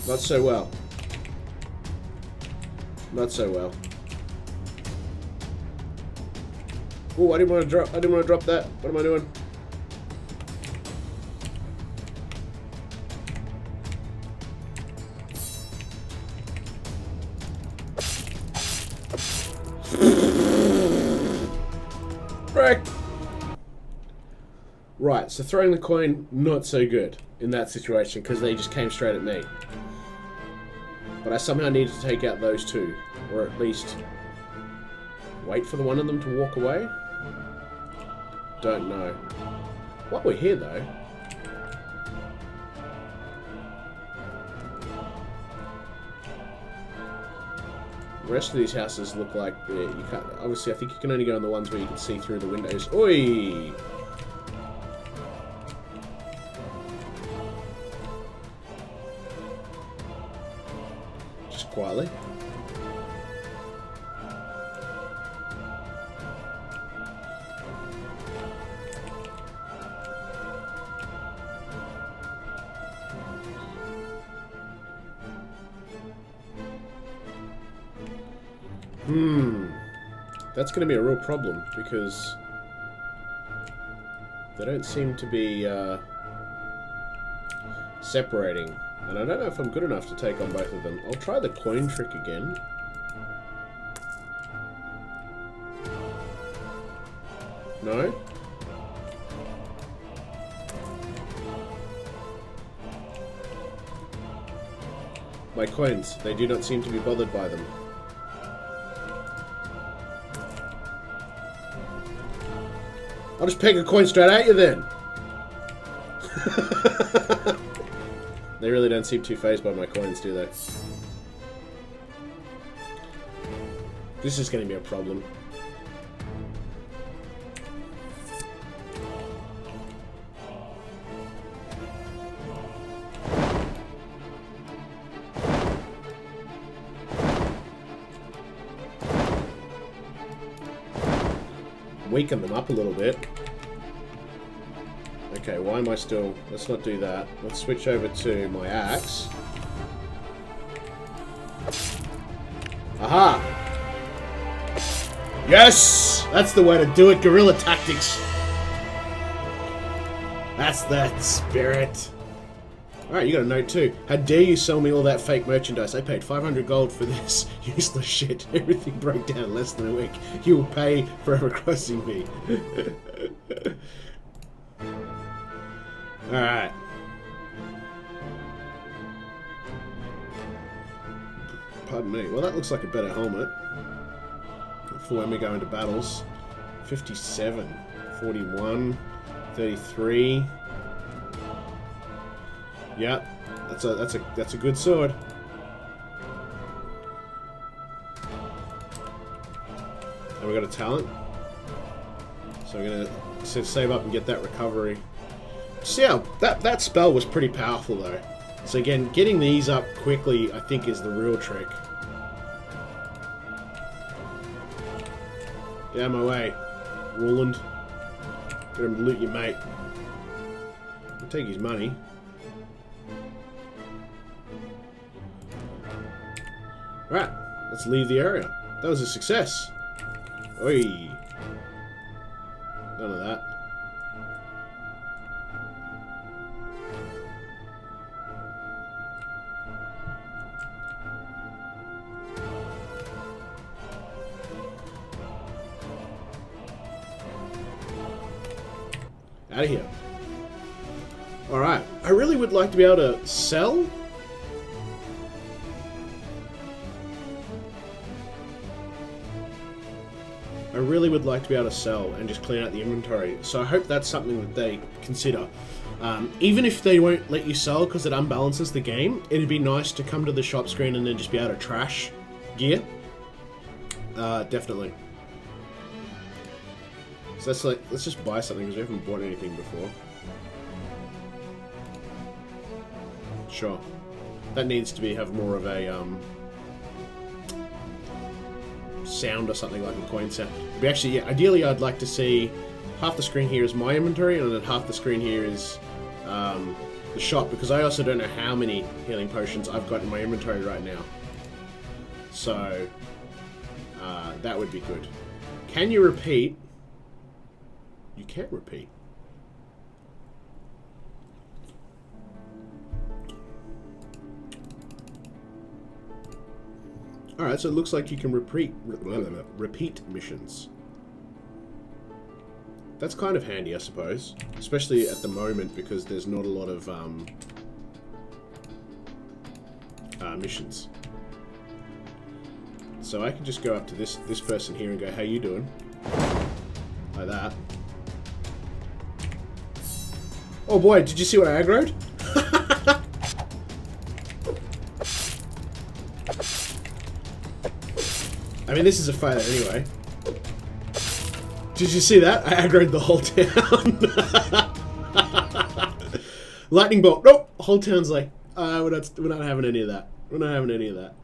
Not so well. Not so well. Oh, I didn't want to drop that. What am I doing? Frick! Right, so throwing the coin, not so good in that situation, because they just came straight at me. But I somehow needed to take out those two, or at least wait for the one of them to walk away? Don't know. While we're here, though... The rest of these houses look like you can't. Obviously, I think you can only go in the ones where you can see through the windows. Oi! Just quietly. That's going to be a real problem, because they don't seem to be separating. And I don't know if I'm good enough to take on both of them. I'll try the coin trick again. No? My coins, they do not seem to be bothered by them. I'll just peg a coin straight at you then. They really don't seem too fazed by my coins, do they? This is going to be a problem. Weaken them up a little bit. Okay, why am I still... Let's not do that. Let's switch over to my axe. Aha! Yes! That's the way to do it, guerrilla tactics. That's that spirit. Alright, you got a note too. How dare you sell me all that fake merchandise? I paid 500 gold for this useless shit. Everything broke down in less than a week. You will pay forever crossing me. Alright. Pardon me. Well, that looks like a better helmet for when we go into battles. 57, 41, 33. Yeah, that's a good sword. And we got a talent, so we're gonna save up and get that recovery. See how that spell was pretty powerful though. So again, getting these up quickly, I think, is the real trick. Get out of my way, Roland. Get him to loot your mate. I'll take his money. Right, let's leave the area. That was a success. Oi. None of that. Out of here. Alright, I really would like to be able to sell. I really would like to be able to sell and just clean out the inventory. So I hope that's something that they consider. Even if they won't let you sell because it unbalances the game, it'd be nice to come to the shop screen and then just be able to trash gear. Definitely. So that's like, let's just buy something because we haven't bought anything before. Sure. That needs to have more of a sound or something like a coin sound. It'd be actually, yeah, ideally I'd like to see half the screen here is my inventory and then half the screen here is the shop, because I also don't know how many healing potions I've got in my inventory right now. So that would be good. Can you repeat? You can repeat. Alright, so it looks like you can repeat missions. That's kind of handy, I suppose. Especially at the moment, because there's not a lot of missions. So I can just go up to this person here and go, how you doing? Like that. Oh boy, did you see what I aggroed? I mean, this is a failure anyway. Did you see that? I aggroed the whole town. Lightning bolt. Nope. Whole town's like, we're not having any of that. We're not having any of that.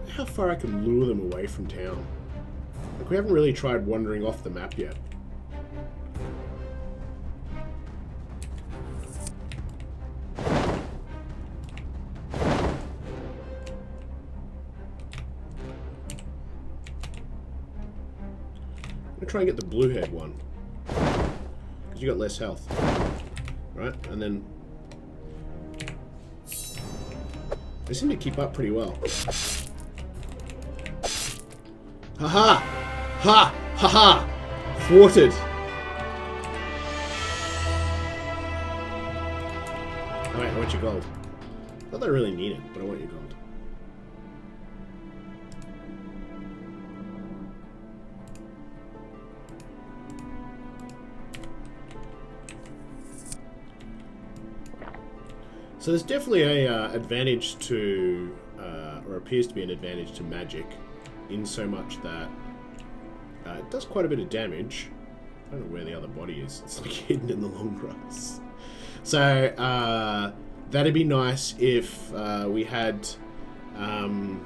How far I can lure them away from town. Like, we haven't really tried wandering off the map yet. I'm gonna try and get the blue-haired one, because you got less health, right? And then they seem to keep up pretty well. Haha! Ha! Ha ha! Thwarted! Alright, I want your gold. Not that I really need it, but I want your gold. So there's definitely a advantage to, or appears to be an advantage to magic, in so much that it does quite a bit of damage. I don't know where the other body is. It's like hidden in the long grass. So that'd be nice if we had on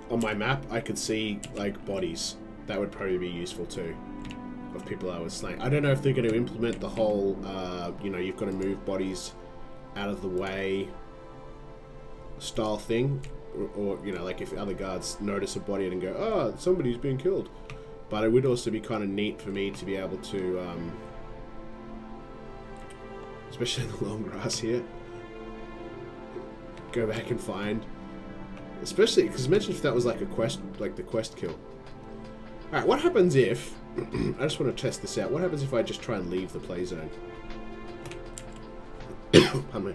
my map I could see like bodies. That would probably be useful too, of people I was slaying. I don't know if they're going to implement the whole you know, you've got to move bodies out of the way style thing, or you know, like if other guards notice a body and go, oh, somebody's being killed. But it would also be kind of neat for me to be able to especially in the long grass here, go back and find, especially because imagine if that was like a quest, like the quest kill. Alright, what happens if I just want to test this out, what happens if I just try and leave the play zone? Pardon me.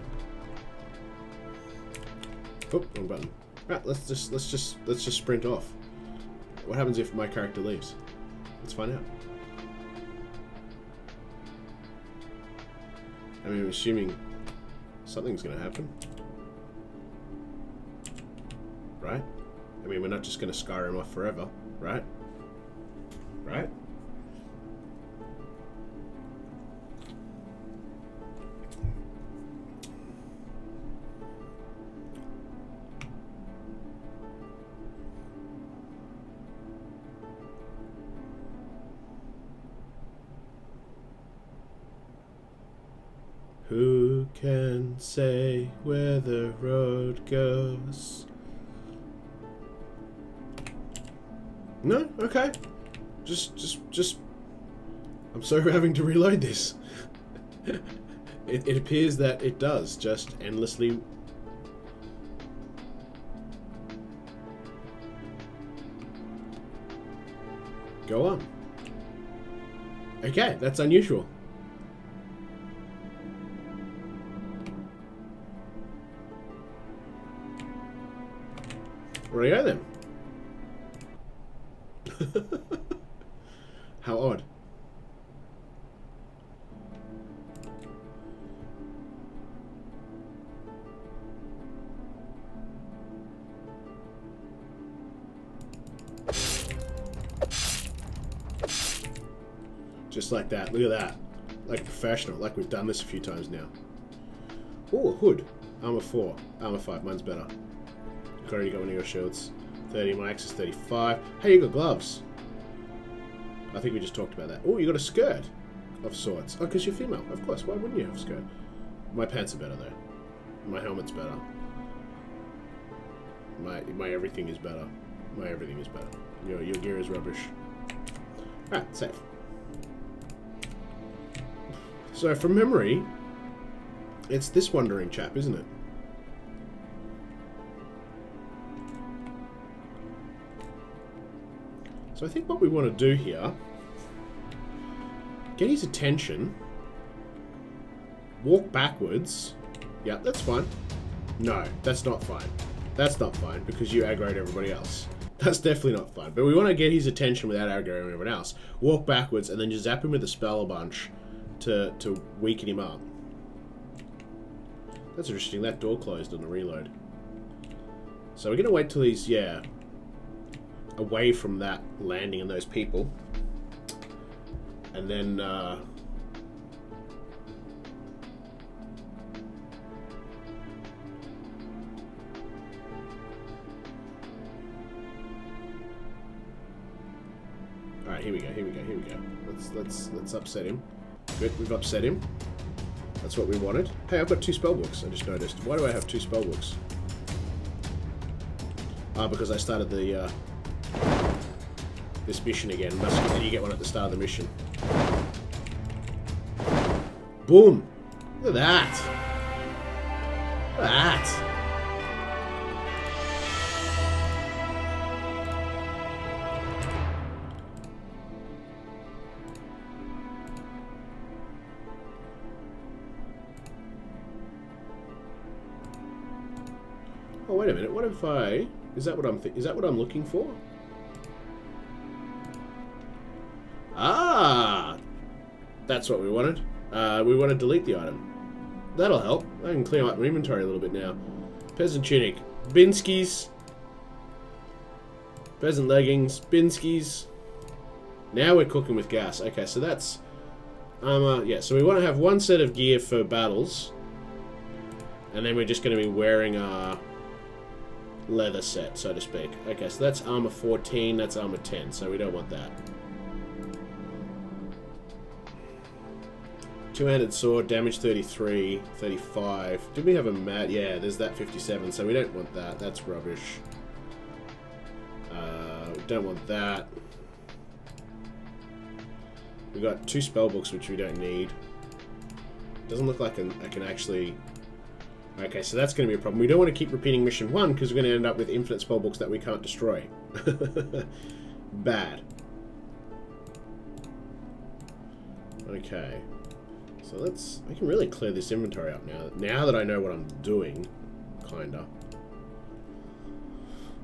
Oh, wrong button. Right, let's just sprint off. What happens if my character leaves? Let's find out. I mean, I'm assuming something's gonna happen, right? I mean, we're not just gonna Skyrim off forever, right? Right? Who can say where the road goes? No? Okay. Just... I'm sorry having to reload this. It appears that it does just endlessly... go on. Okay, that's unusual. Rightio then. How odd. Just like that. Look at that. Like a professional. Like we've done this a few times now. Oh, hood. Armor 4. Armor 5. Mine's better. You've already got one of your shields. 30. My axe is 35. Hey, you got gloves. I think we just talked about that. Oh, you got a skirt of sorts. Oh, because you're female. Of course. Why wouldn't you have a skirt? My pants are better, though. My helmet's better. My everything is better. My everything is better. Your gear is rubbish. Alright, safe. So, from memory, it's this wandering chap, isn't it? So I think what we want to do here, get his attention, walk backwards. Yeah, that's fine. No, that's not fine. That's not fine, because you aggroed everybody else. That's definitely not fine. But we want to get his attention without aggroing everyone else. Walk backwards, and then just zap him with a spell a bunch to weaken him up. That's interesting. That door closed on the reload. So we're going to wait till he's, yeah, away from that landing and those people. And then, alright, here we go. Let's upset him. Good, we've upset him. That's what we wanted. Hey, I've got 2 spellbooks, I just noticed. Why do I have 2 spellbooks? Because I started the, this mission again. And you get one at the start of the mission. Boom! Look at that! Look at that! Oh, wait a minute. What if I... Is that what I'm looking for? Ah! That's what we wanted. We want to delete the item. That'll help. I can clear up my inventory a little bit now. Peasant tunic. Binskis. Peasant leggings. Binskis. Now we're cooking with gas. Okay, so that's... armor. Yeah, so we want to have 1 set of gear for battles. And then we're just going to be wearing our... leather set, so to speak. Okay, so that's armor 14, that's armor 10, so we don't want that. Two-handed sword, damage 33, 35. Did we have a mat? Yeah, there's that 57, so we don't want that. That's rubbish. We don't want that. We got 2 spellbooks, which we don't need. Doesn't look like I can actually... Okay, so that's going to be a problem. We don't want to keep repeating mission 1 because we're going to end up with infinite spellbooks that we can't destroy. Bad. Okay. So I can really clear this inventory up now. Now that I know what I'm doing, kinda.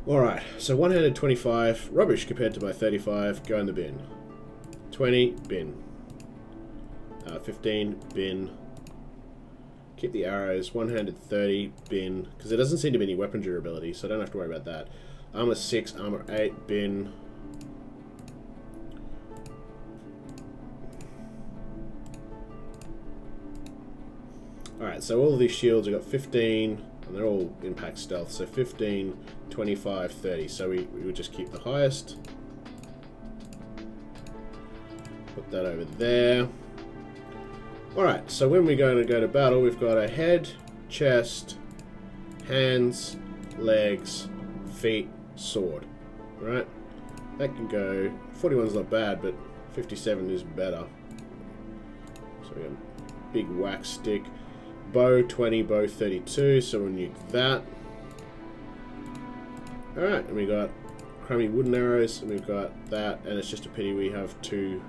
Alright, so one-handed 25, rubbish compared to my 35, go in the bin. 20, bin. 15, bin. Keep the arrows. One-handed 30, bin. Because there doesn't seem to be any weapon durability, so I don't have to worry about that. Armor 6, armor 8, bin. Alright, so all of these shields, we've got 15, and they're all impact stealth, so 15, 25, 30. So we would just keep the highest. Put that over there. Alright, so when we're going to go to battle, we've got a head, chest, hands, legs, feet, sword. Right? That can go... 41's not bad, but 57 is better. So we got a big wax stick. Bow 20, bow 32, so we'll nuke that. Alright, and we got crummy wooden arrows, and we've got that, and it's just a pity we have 2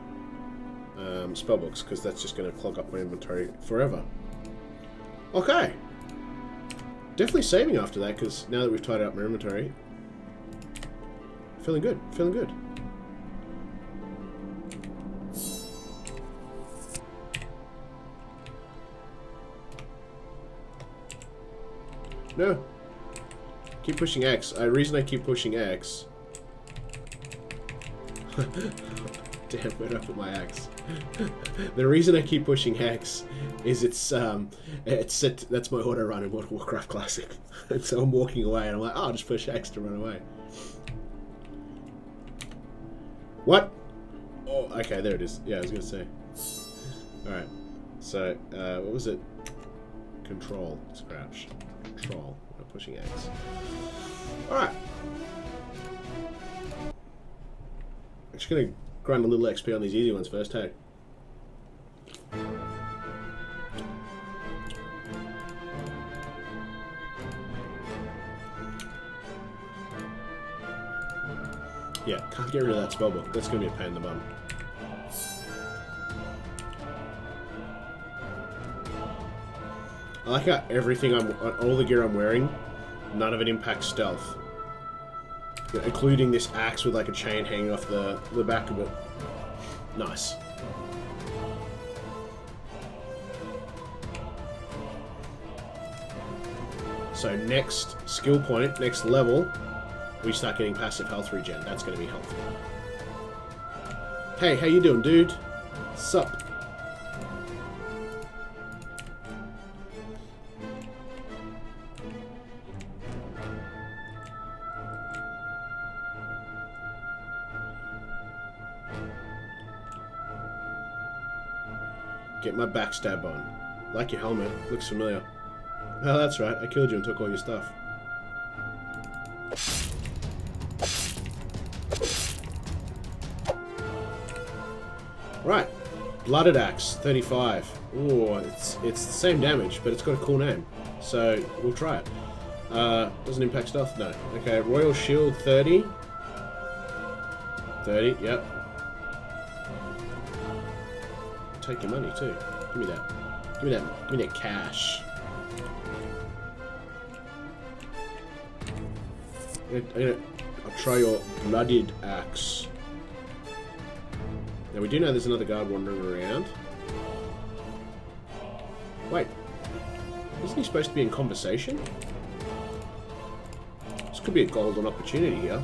spellbooks, because that's just going to clog up my inventory forever. Okay. Definitely saving after that, because now that we've tied up my inventory, feeling good, feeling good. No. Keep pushing X. The reason I keep pushing X... Damn, where did I put my axe? The reason I keep pushing X is it's set. That's my auto run in World of Warcraft Classic, and so I'm walking away, and I'm like, oh, I'll just push X to run away. What? Oh, okay, there it is. Yeah, I was gonna say. All right. So, what was it? Control. Scratch. Control. I'm pushing X. All right. I'm just gonna grind a little XP on these easy ones first, hey? Yeah, can't get rid of that spellbook. That's gonna be a pain in the bum. I like how everything all the gear I'm wearing, none of it impacts stealth. Including this axe with like a chain hanging off the back of it. Nice. So next skill point, next level, we start getting passive health regen. That's going to be helpful. Hey, how you doing, dude? Sup? Get my backstab on. Like your helmet. Looks familiar. Oh, that's right. I killed you and took all your stuff. Right. Blooded Axe, 35. Ooh, it's the same damage, but it's got a cool name. So, we'll try it. Doesn't impact stealth? No. Okay, Royal Shield, 30. 30, yep. Take your money too. Give me that. Give me that. Give me that cash. I'll try your blooded axe. Now we do know there's another guard wandering around. Wait. Isn't he supposed to be in conversation? This could be a golden opportunity here.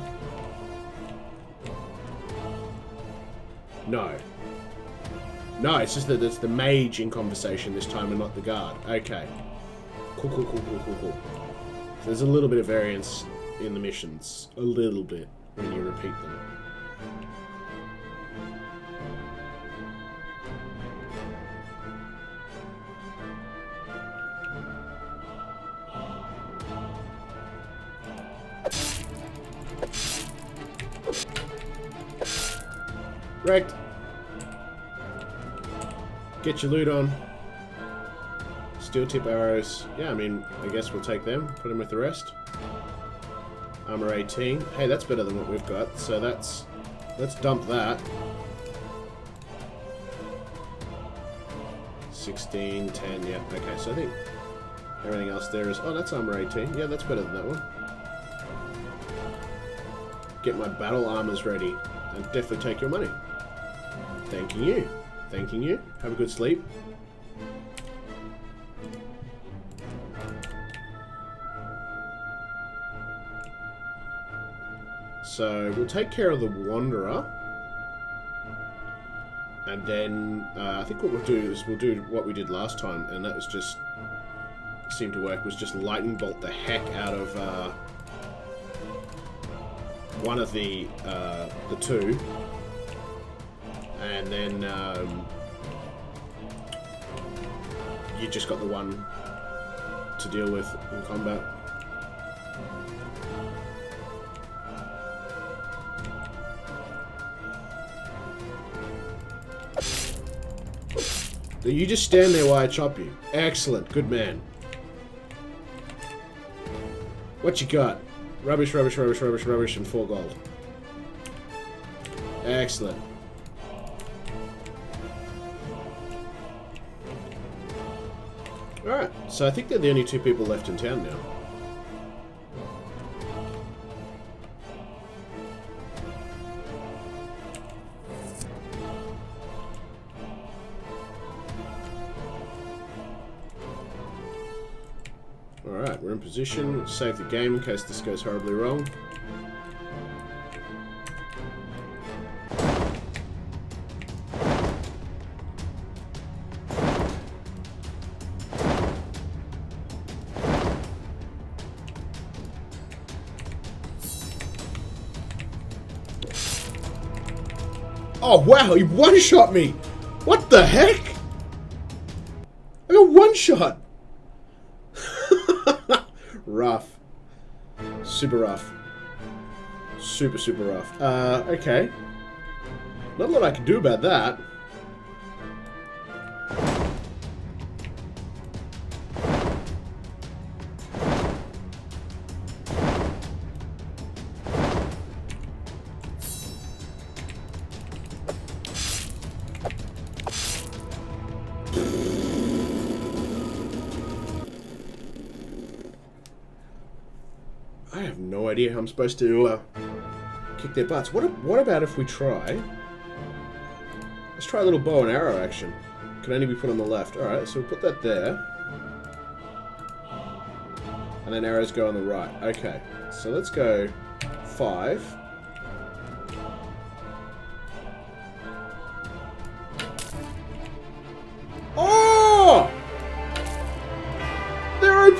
No. No, it's just that it's the mage in conversation this time and not the guard. Okay. Cool. So there's a little bit of variance in the missions. A little bit when you repeat them. Wrecked. Get your loot on. Steel tip arrows. Yeah, I mean, I guess we'll take them. Put them with the rest. Armor 18. Hey, that's better than what we've got. So let's dump that. 16, 10, yeah. Okay, so I think everything else there is... Oh, that's armor 18. Yeah, that's better than that one. Get my battle armors ready. And definitely take your money. Thanking you. Thanking you. Have a good sleep. So we'll take care of the Wanderer. And then I think what we'll do is we'll do what we did last time, and that was just seemed to work, was just lightning bolt the heck out of one of the two. And then you just got the one to deal with in combat. You just stand there while I chop you. Excellent. Good man. What you got? Rubbish, rubbish, rubbish, rubbish, rubbish, and 4 gold. Excellent. Alright, so I think they're the only 2 people left in town now. Alright, we're in position. Save the game in case this goes horribly wrong. Oh, wow, he one-shot me! What the heck? I got one-shot! Rough. Super rough. Super, super rough. Okay. Not a lot I can do about that. I have no idea how I'm supposed to kick their butts. What about if we try? Let's try a little bow and arrow action. Can only be put on the left. Alright, so we'll put that there. And then arrows go on the right. Okay, so let's go 5. Oh! They're OP!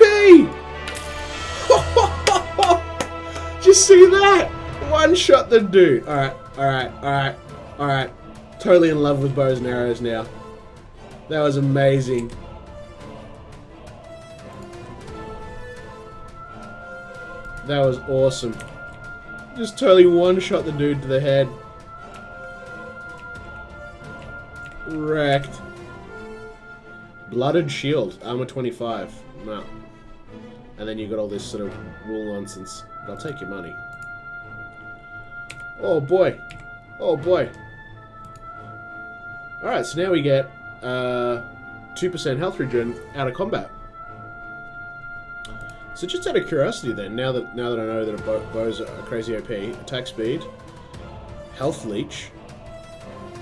Did you see that? One shot the dude. Alright. Totally in love with bows and arrows now. That was amazing. That was awesome. Just totally one-shot the dude to the head. Wrecked. Blooded shield. Armor 25. No. And then you got all this sort of rule nonsense. But I'll take your money. Oh boy. Oh boy. Alright, so now we get 2% health regen out of combat. So just out of curiosity then, now that I know that bows are crazy OP, attack speed, health leech,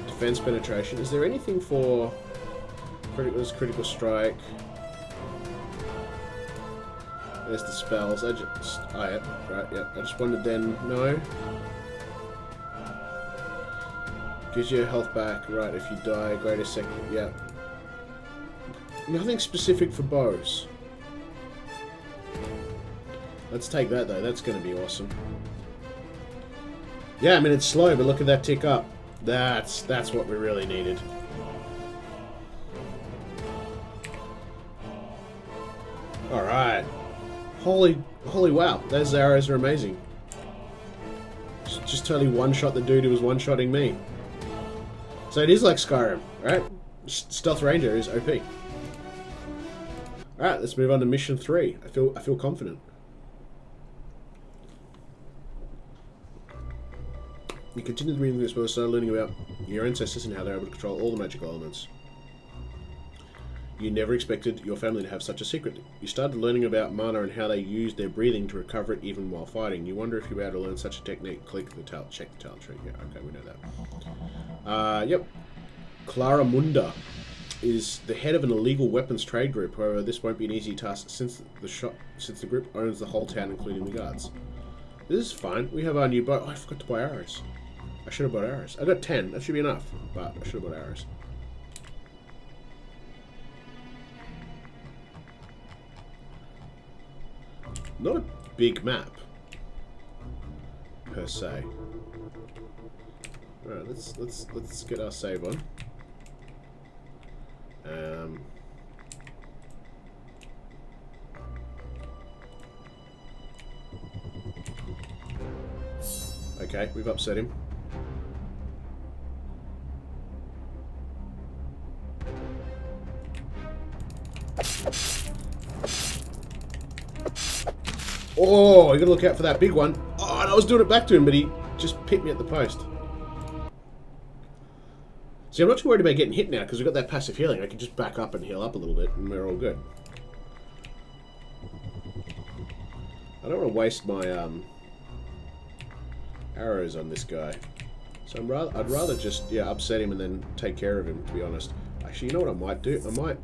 defense penetration, is there anything for critical strike? There's the spells. I just wondered then, no. Gives you health back, right, if you die, greater second, yeah. Nothing specific for bows. Let's take that though, that's going to be awesome. Yeah, I mean it's slow, but look at that tick up. That's what we really needed. Alright. Holy wow, those arrows are amazing. Just totally one-shot the dude who was one-shotting me. So it is like Skyrim, right? Stealth Ranger is OP. Alright, let's move on to mission 3. I feel confident. You continue reading this book, start learning about your ancestors and how they're able to control all the magical elements. You never expected your family to have such a secret. You started learning about mana and how they use their breathing to recover it even while fighting. You wonder if you'll be able to learn such a technique. Check the talent tree. Yeah, okay, we know that. Yep. Clara Munda is the head of an illegal weapons trade group. However, this won't be an easy task since the group owns the whole town, including the guards. This is fine. We have our new bow. Oh, I forgot to buy arrows. I should have bought arrows. I got 10. That should be enough. But I should have bought arrows. Not a big map, per se. Alright, let's get our save on. Okay, we've upset him. Oh, you gotta look out for that big one. Oh, and I was doing it back to him, but he just picked me at the post. See, I'm not too worried about getting hit now, because we've got that passive healing. I can just back up and heal up a little bit, and we're all good. I don't want to waste my arrows on this guy. So I'd rather just, yeah, upset him and then take care of him, to be honest. Actually, you know what I might do? I might...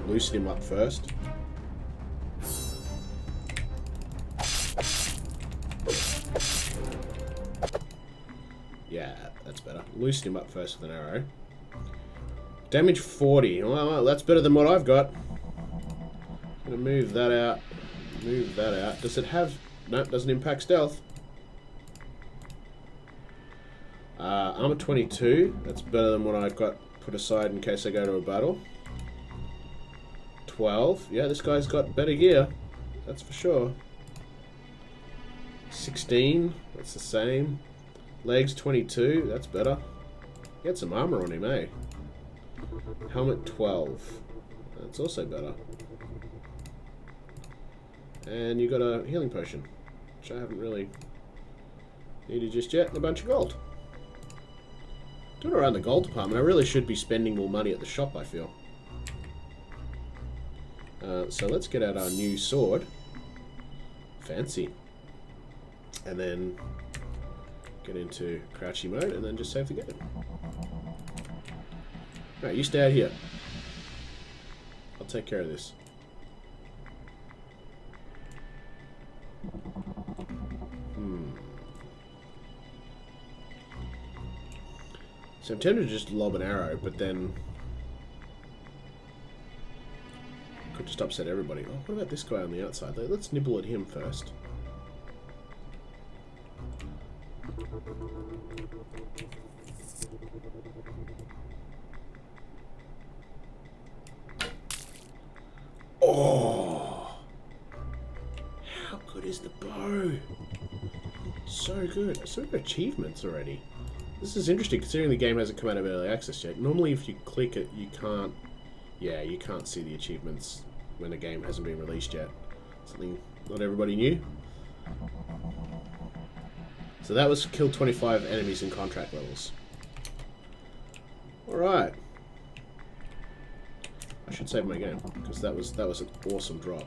loosen him up first. Yeah, that's better. Loosen him up first with an arrow. Damage 40. Well, that's better than what I've got. Gonna move that out. Move that out. Does it have... No, it doesn't impact stealth. Armor 22. That's better than what I've got put aside in case I go to a battle. 12. Yeah, this guy's got better gear. That's for sure. 16. That's the same. Legs 22. That's better. Get some armor on him, eh? Helmet 12. That's also better. And you got a healing potion, which I haven't really needed just yet, and a bunch of gold. Doing around the gold department. I really should be spending more money at the shop, I feel. So let's get out our new sword. Fancy. And then get into crouchy mode and then just save the game. Alright, you stay out here. I'll take care of this. So I'm tempted to just lob an arrow, but then could just upset everybody. Oh, what about this guy on the outside? Let's nibble at him first. Oh! How good is the bow? So good. So many achievements already. This is interesting considering the game hasn't come out of early access yet. Normally if you click it, you can't... Yeah, you can't see the achievements when a game hasn't been released yet. Something not everybody knew. So that was kill 25 enemies in contract levels. Alright. I should save my game, because that was an awesome drop.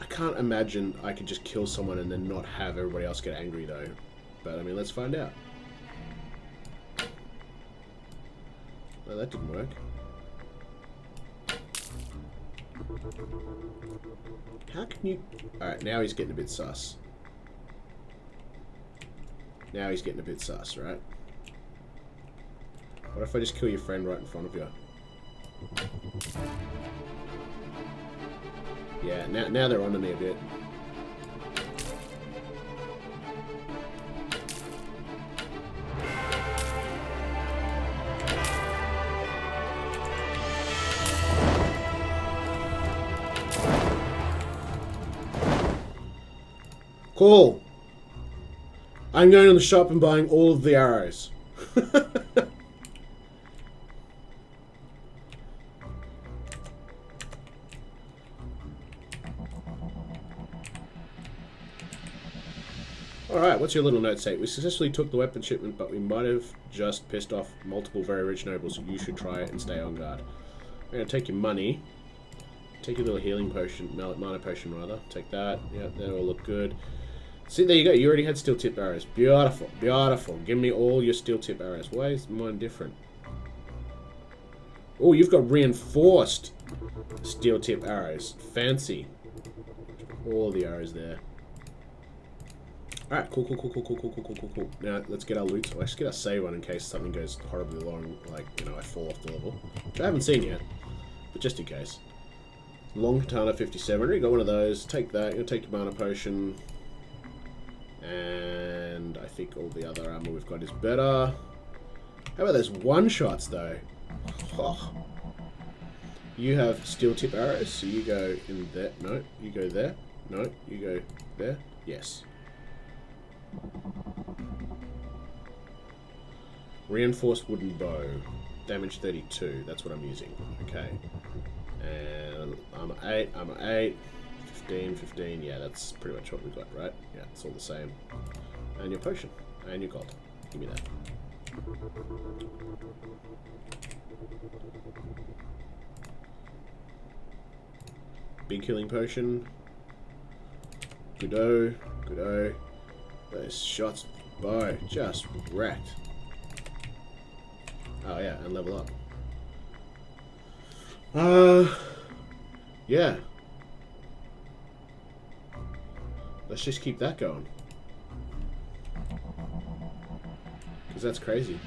I can't imagine I could just kill someone and then not have everybody else get angry though. But I mean, let's find out. No, that didn't work. How can you... Alright, now he's getting a bit sus. Now he's getting a bit sus, right? What if I just kill your friend right in front of you? Yeah, now they're onto me a bit. Cool. I'm going to the shop and buying all of the arrows. Alright, what's your little note say? We successfully took the weapon shipment, but we might have just pissed off multiple very rich nobles. You should try it and stay on guard. I'm going to take your money. Take your little healing potion, mana potion rather. Take that. Yeah, they all look good. See, there you go. You already had steel tip arrows. Beautiful, beautiful. Give me all your steel tip arrows. Why is mine different? Oh, you've got reinforced steel tip arrows. Fancy. All the arrows there. Alright, cool. Now, let's get our loot. So let's get our save on in case something goes horribly wrong, like, you know, I fall off the level. Which I haven't seen yet, but just in case. Long Katana 57. Already got one of those. Take that. You'll take your mana potion. And I think all the other armor we've got is better. How about those one-shots, though? Oh. You have steel tip arrows, so you go in there. No, you go there. No, you go there. Yes. Reinforced wooden bow. Damage 32. That's what I'm using. Okay. And armor 8, armor 8. 15. Yeah, that's pretty much what we've got, right? Yeah, it's all the same. And your potion. And your gold. Give me that. Big healing potion. Good-o. Those shots with the bow. Just wrecked. Oh yeah, and level up. Yeah. Let's just keep that going. Because that's crazy.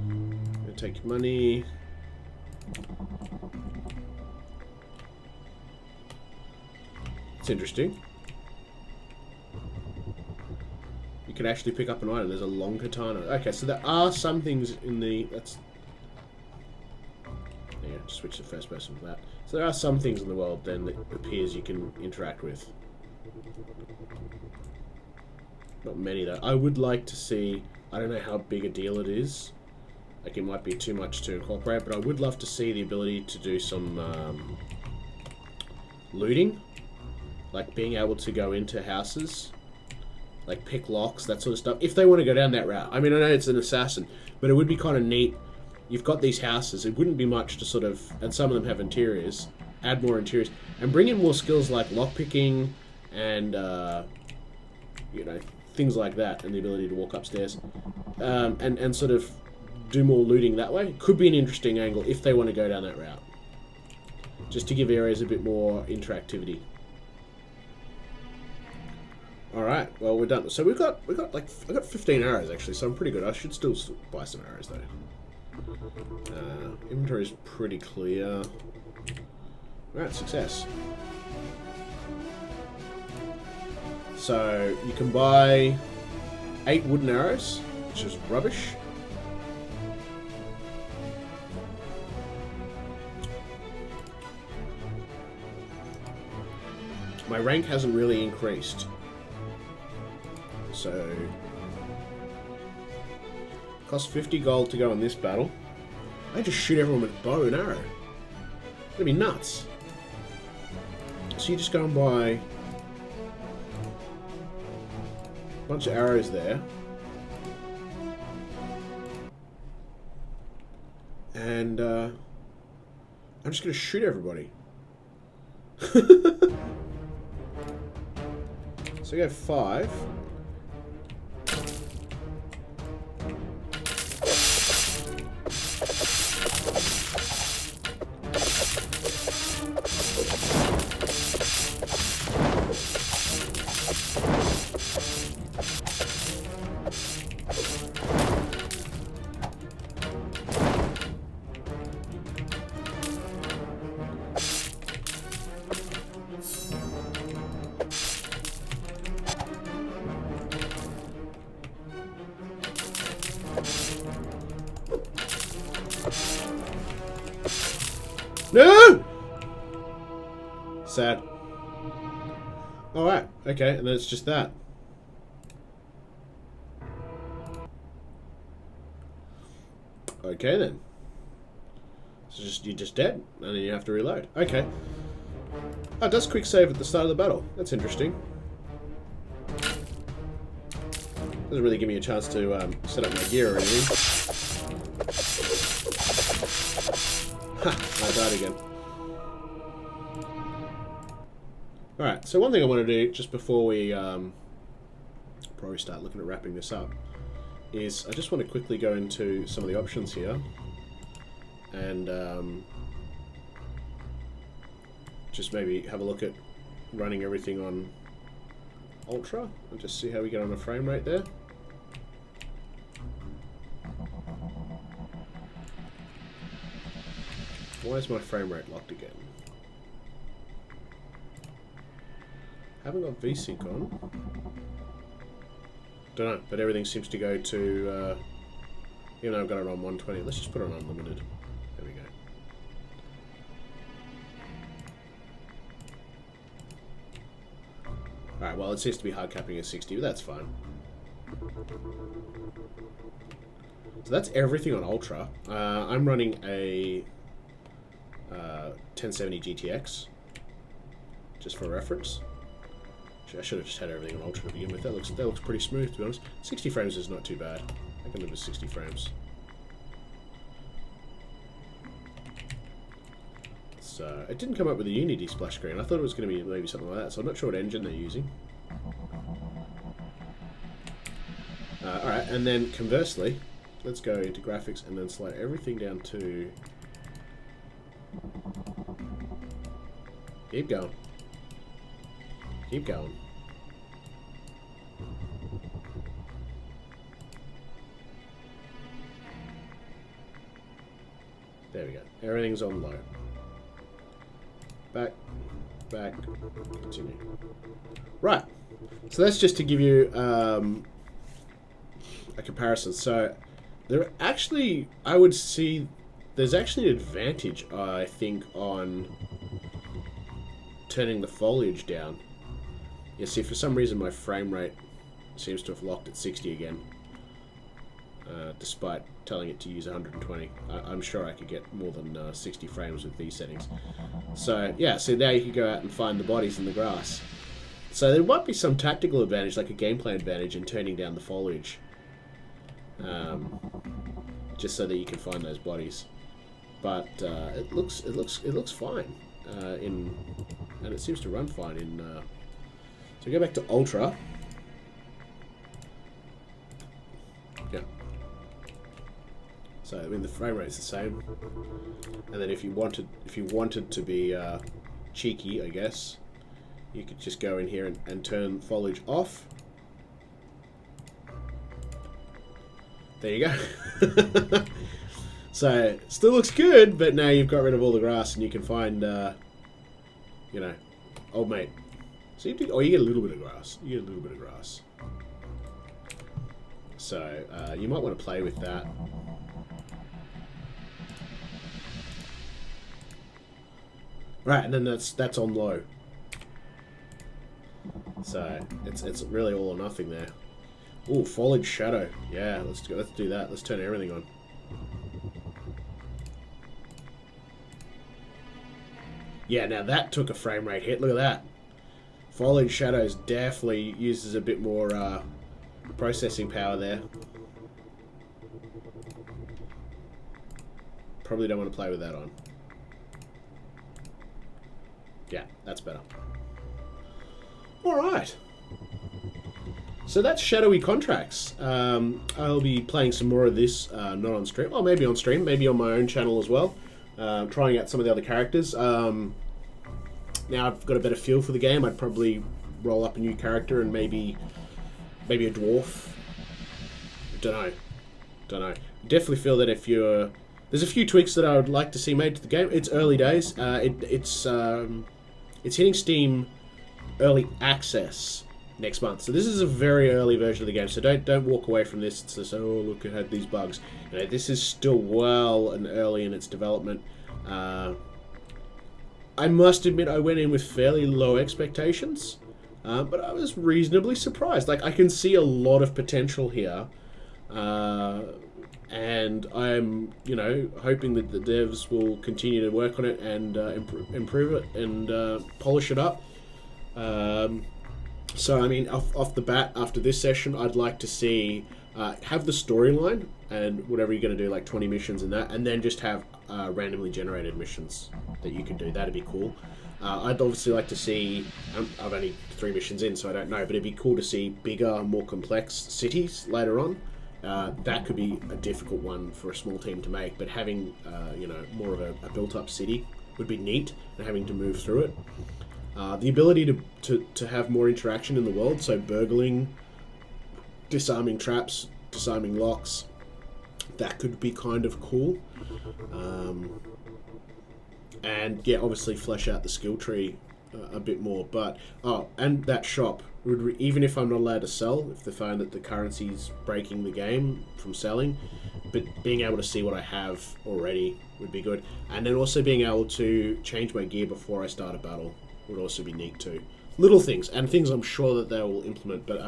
I'm going to take your money. It's interesting. You can actually pick up an item. There's a long katana. Okay, so there are some things in the... That's... Yeah, switch to first person for that. So there are some things in the world then that appears you can interact with. Not many though. I would like to see... I don't know how big a deal it is. Like, it might be too much to incorporate, but I would love to see the ability to do some looting. Like, being able to go into houses, like, pick locks, that sort of stuff, if they want to go down that route. I mean, I know it's an assassin, but it would be kind of neat. You've got these houses, it wouldn't be much to sort of, and some of them have interiors, add more interiors, and bring in more skills like lockpicking and, you know, things like that, and the ability to walk upstairs, and sort of do more looting that way. Could be an interesting angle if they want to go down that route. Just to give areas a bit more interactivity. Alright, well, we're done. So we got like, I got 15 arrows actually, so I'm pretty good. I should still buy some arrows though. Inventory is pretty clear. Alright, success. So you can buy 8 wooden arrows, which is rubbish. My rank hasn't really increased. So, cost 50 gold to go in this battle. I just shoot everyone with bow and arrow. That'd be nuts. So you just go and buy a bunch of arrows there. And I'm just going to shoot everybody. So I go 5. No! Sad. Alright, okay, and then it's just that. Okay then. So you're just dead, and then you have to reload. Okay. Oh, it does quick save at the start of the battle. That's interesting. Doesn't really give me a chance to set up my gear or anything. Ha! I died again. Alright, so one thing I want to do just before we probably start looking at wrapping this up is I just want to quickly go into some of the options here and just maybe have a look at running everything on Ultra and just see how we get on a frame rate there. Why is my frame rate locked again? Haven't got VSync on. Don't know, but everything seems to go to, even though I've got it on 120. Let's just put it on unlimited. There we go. Alright, well it seems to be hard capping at 60, but that's fine. So that's everything on Ultra. I'm running a 1070 GTX, just for reference. I should have just had everything on Ultra to begin with. That looks pretty smooth, to be honest. 60 frames is not too bad. I can live with 60 frames. So it didn't come up with a Unity splash screen. I thought it was going to be maybe something like that. So I'm not sure what engine they're using. Alright, and then conversely, let's go into graphics and then slide everything down to... Keep going. Keep going. everything's on low. Back, continue. Right. So that's just to give you a comparison. So there actually, I would see, there's actually an advantage, I think, on turning the foliage down. You see, for some reason my frame rate seems to have locked at 60 again, despite telling it to use 120. I'm sure I could get more than 60 frames with these settings. So yeah, so now you can go out and find the bodies in the grass. So there might be some tactical advantage, like a gameplay advantage, in turning down the foliage, just so that you can find those bodies. But it looks fine and it seems to run fine in. So go back to Ultra. Yeah. So I mean the frame rate's the same. And then if you wanted to be cheeky, I guess, you could just go in here and turn foliage off. There you go. So still looks good, but now you've got rid of all the grass and you can find, you know, old mate. So you get a little bit of grass. You get a little bit of grass. So you might want to play with that. Right, and then that's on low. So it's really all or nothing there. Ooh, foliage shadow. Yeah, let's do that. Let's turn everything on. Yeah, now that took a frame rate hit. Look at that. Foliage shadows definitely uses a bit more processing power there. Probably don't want to play with that on. Yeah, that's better. Alright. So that's Shadowy Contracts. I'll be playing some more of this, not on stream. Or maybe on stream, maybe on my own channel as well. Trying out some of the other characters. Now I've got a better feel for the game, I'd probably roll up a new character and maybe a dwarf. Don't know. Definitely feel that if you're... There's a few tweaks that I would like to see made to the game. It's early days. It's hitting Steam early access next month. So this is a very early version of the game. So don't walk away from this and say, oh look, it had these bugs. You know, this is still well and early in its development. I must admit I went in with fairly low expectations, but I was reasonably surprised. Like, I can see a lot of potential here, and I'm, you know, hoping that the devs will continue to work on it and improve it and polish it up. So, I mean, off the bat, after this session, I'd like to see have the storyline and whatever you're going to do, like 20 missions and that, and then just have randomly generated missions that you can do. That'd be cool. I'd obviously like to see, I've only 3 missions in, so I don't know, but it'd be cool to see bigger, more complex cities later on. That could be a difficult one for a small team to make, but having, you know, more of a built-up city would be neat, and having to move through it. The ability to have more interaction in the world, so burgling, disarming traps, disarming locks, that could be kind of cool. And yeah, obviously flesh out the skill tree a bit more. But and that shop, even if I'm not allowed to sell, if they find that the currency's breaking the game from selling, but being able to see what I have already would be good. And then also being able to change my gear before I start a battle would also be neat too. Little things, and things I'm sure that they will implement. But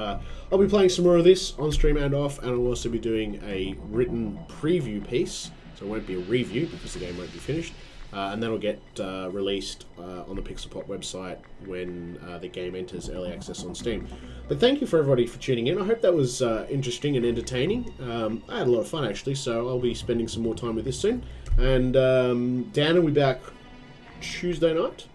I'll be playing some more of this on stream and off, and I'll also be doing a written preview piece, so it won't be a review because the game won't be finished, and that'll get released on the Pixelpop website when the game enters early access on Steam. But thank you for everybody for tuning in. I hope that was interesting and entertaining. I had a lot of fun actually, so I'll be spending some more time with this soon. And Dan will be back Tuesday night.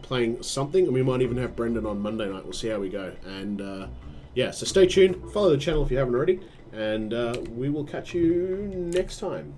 Playing something, and we might even have Brendan on Monday night. We'll see how we go. And yeah, so stay tuned, follow the channel if you haven't already, and we will catch you next time.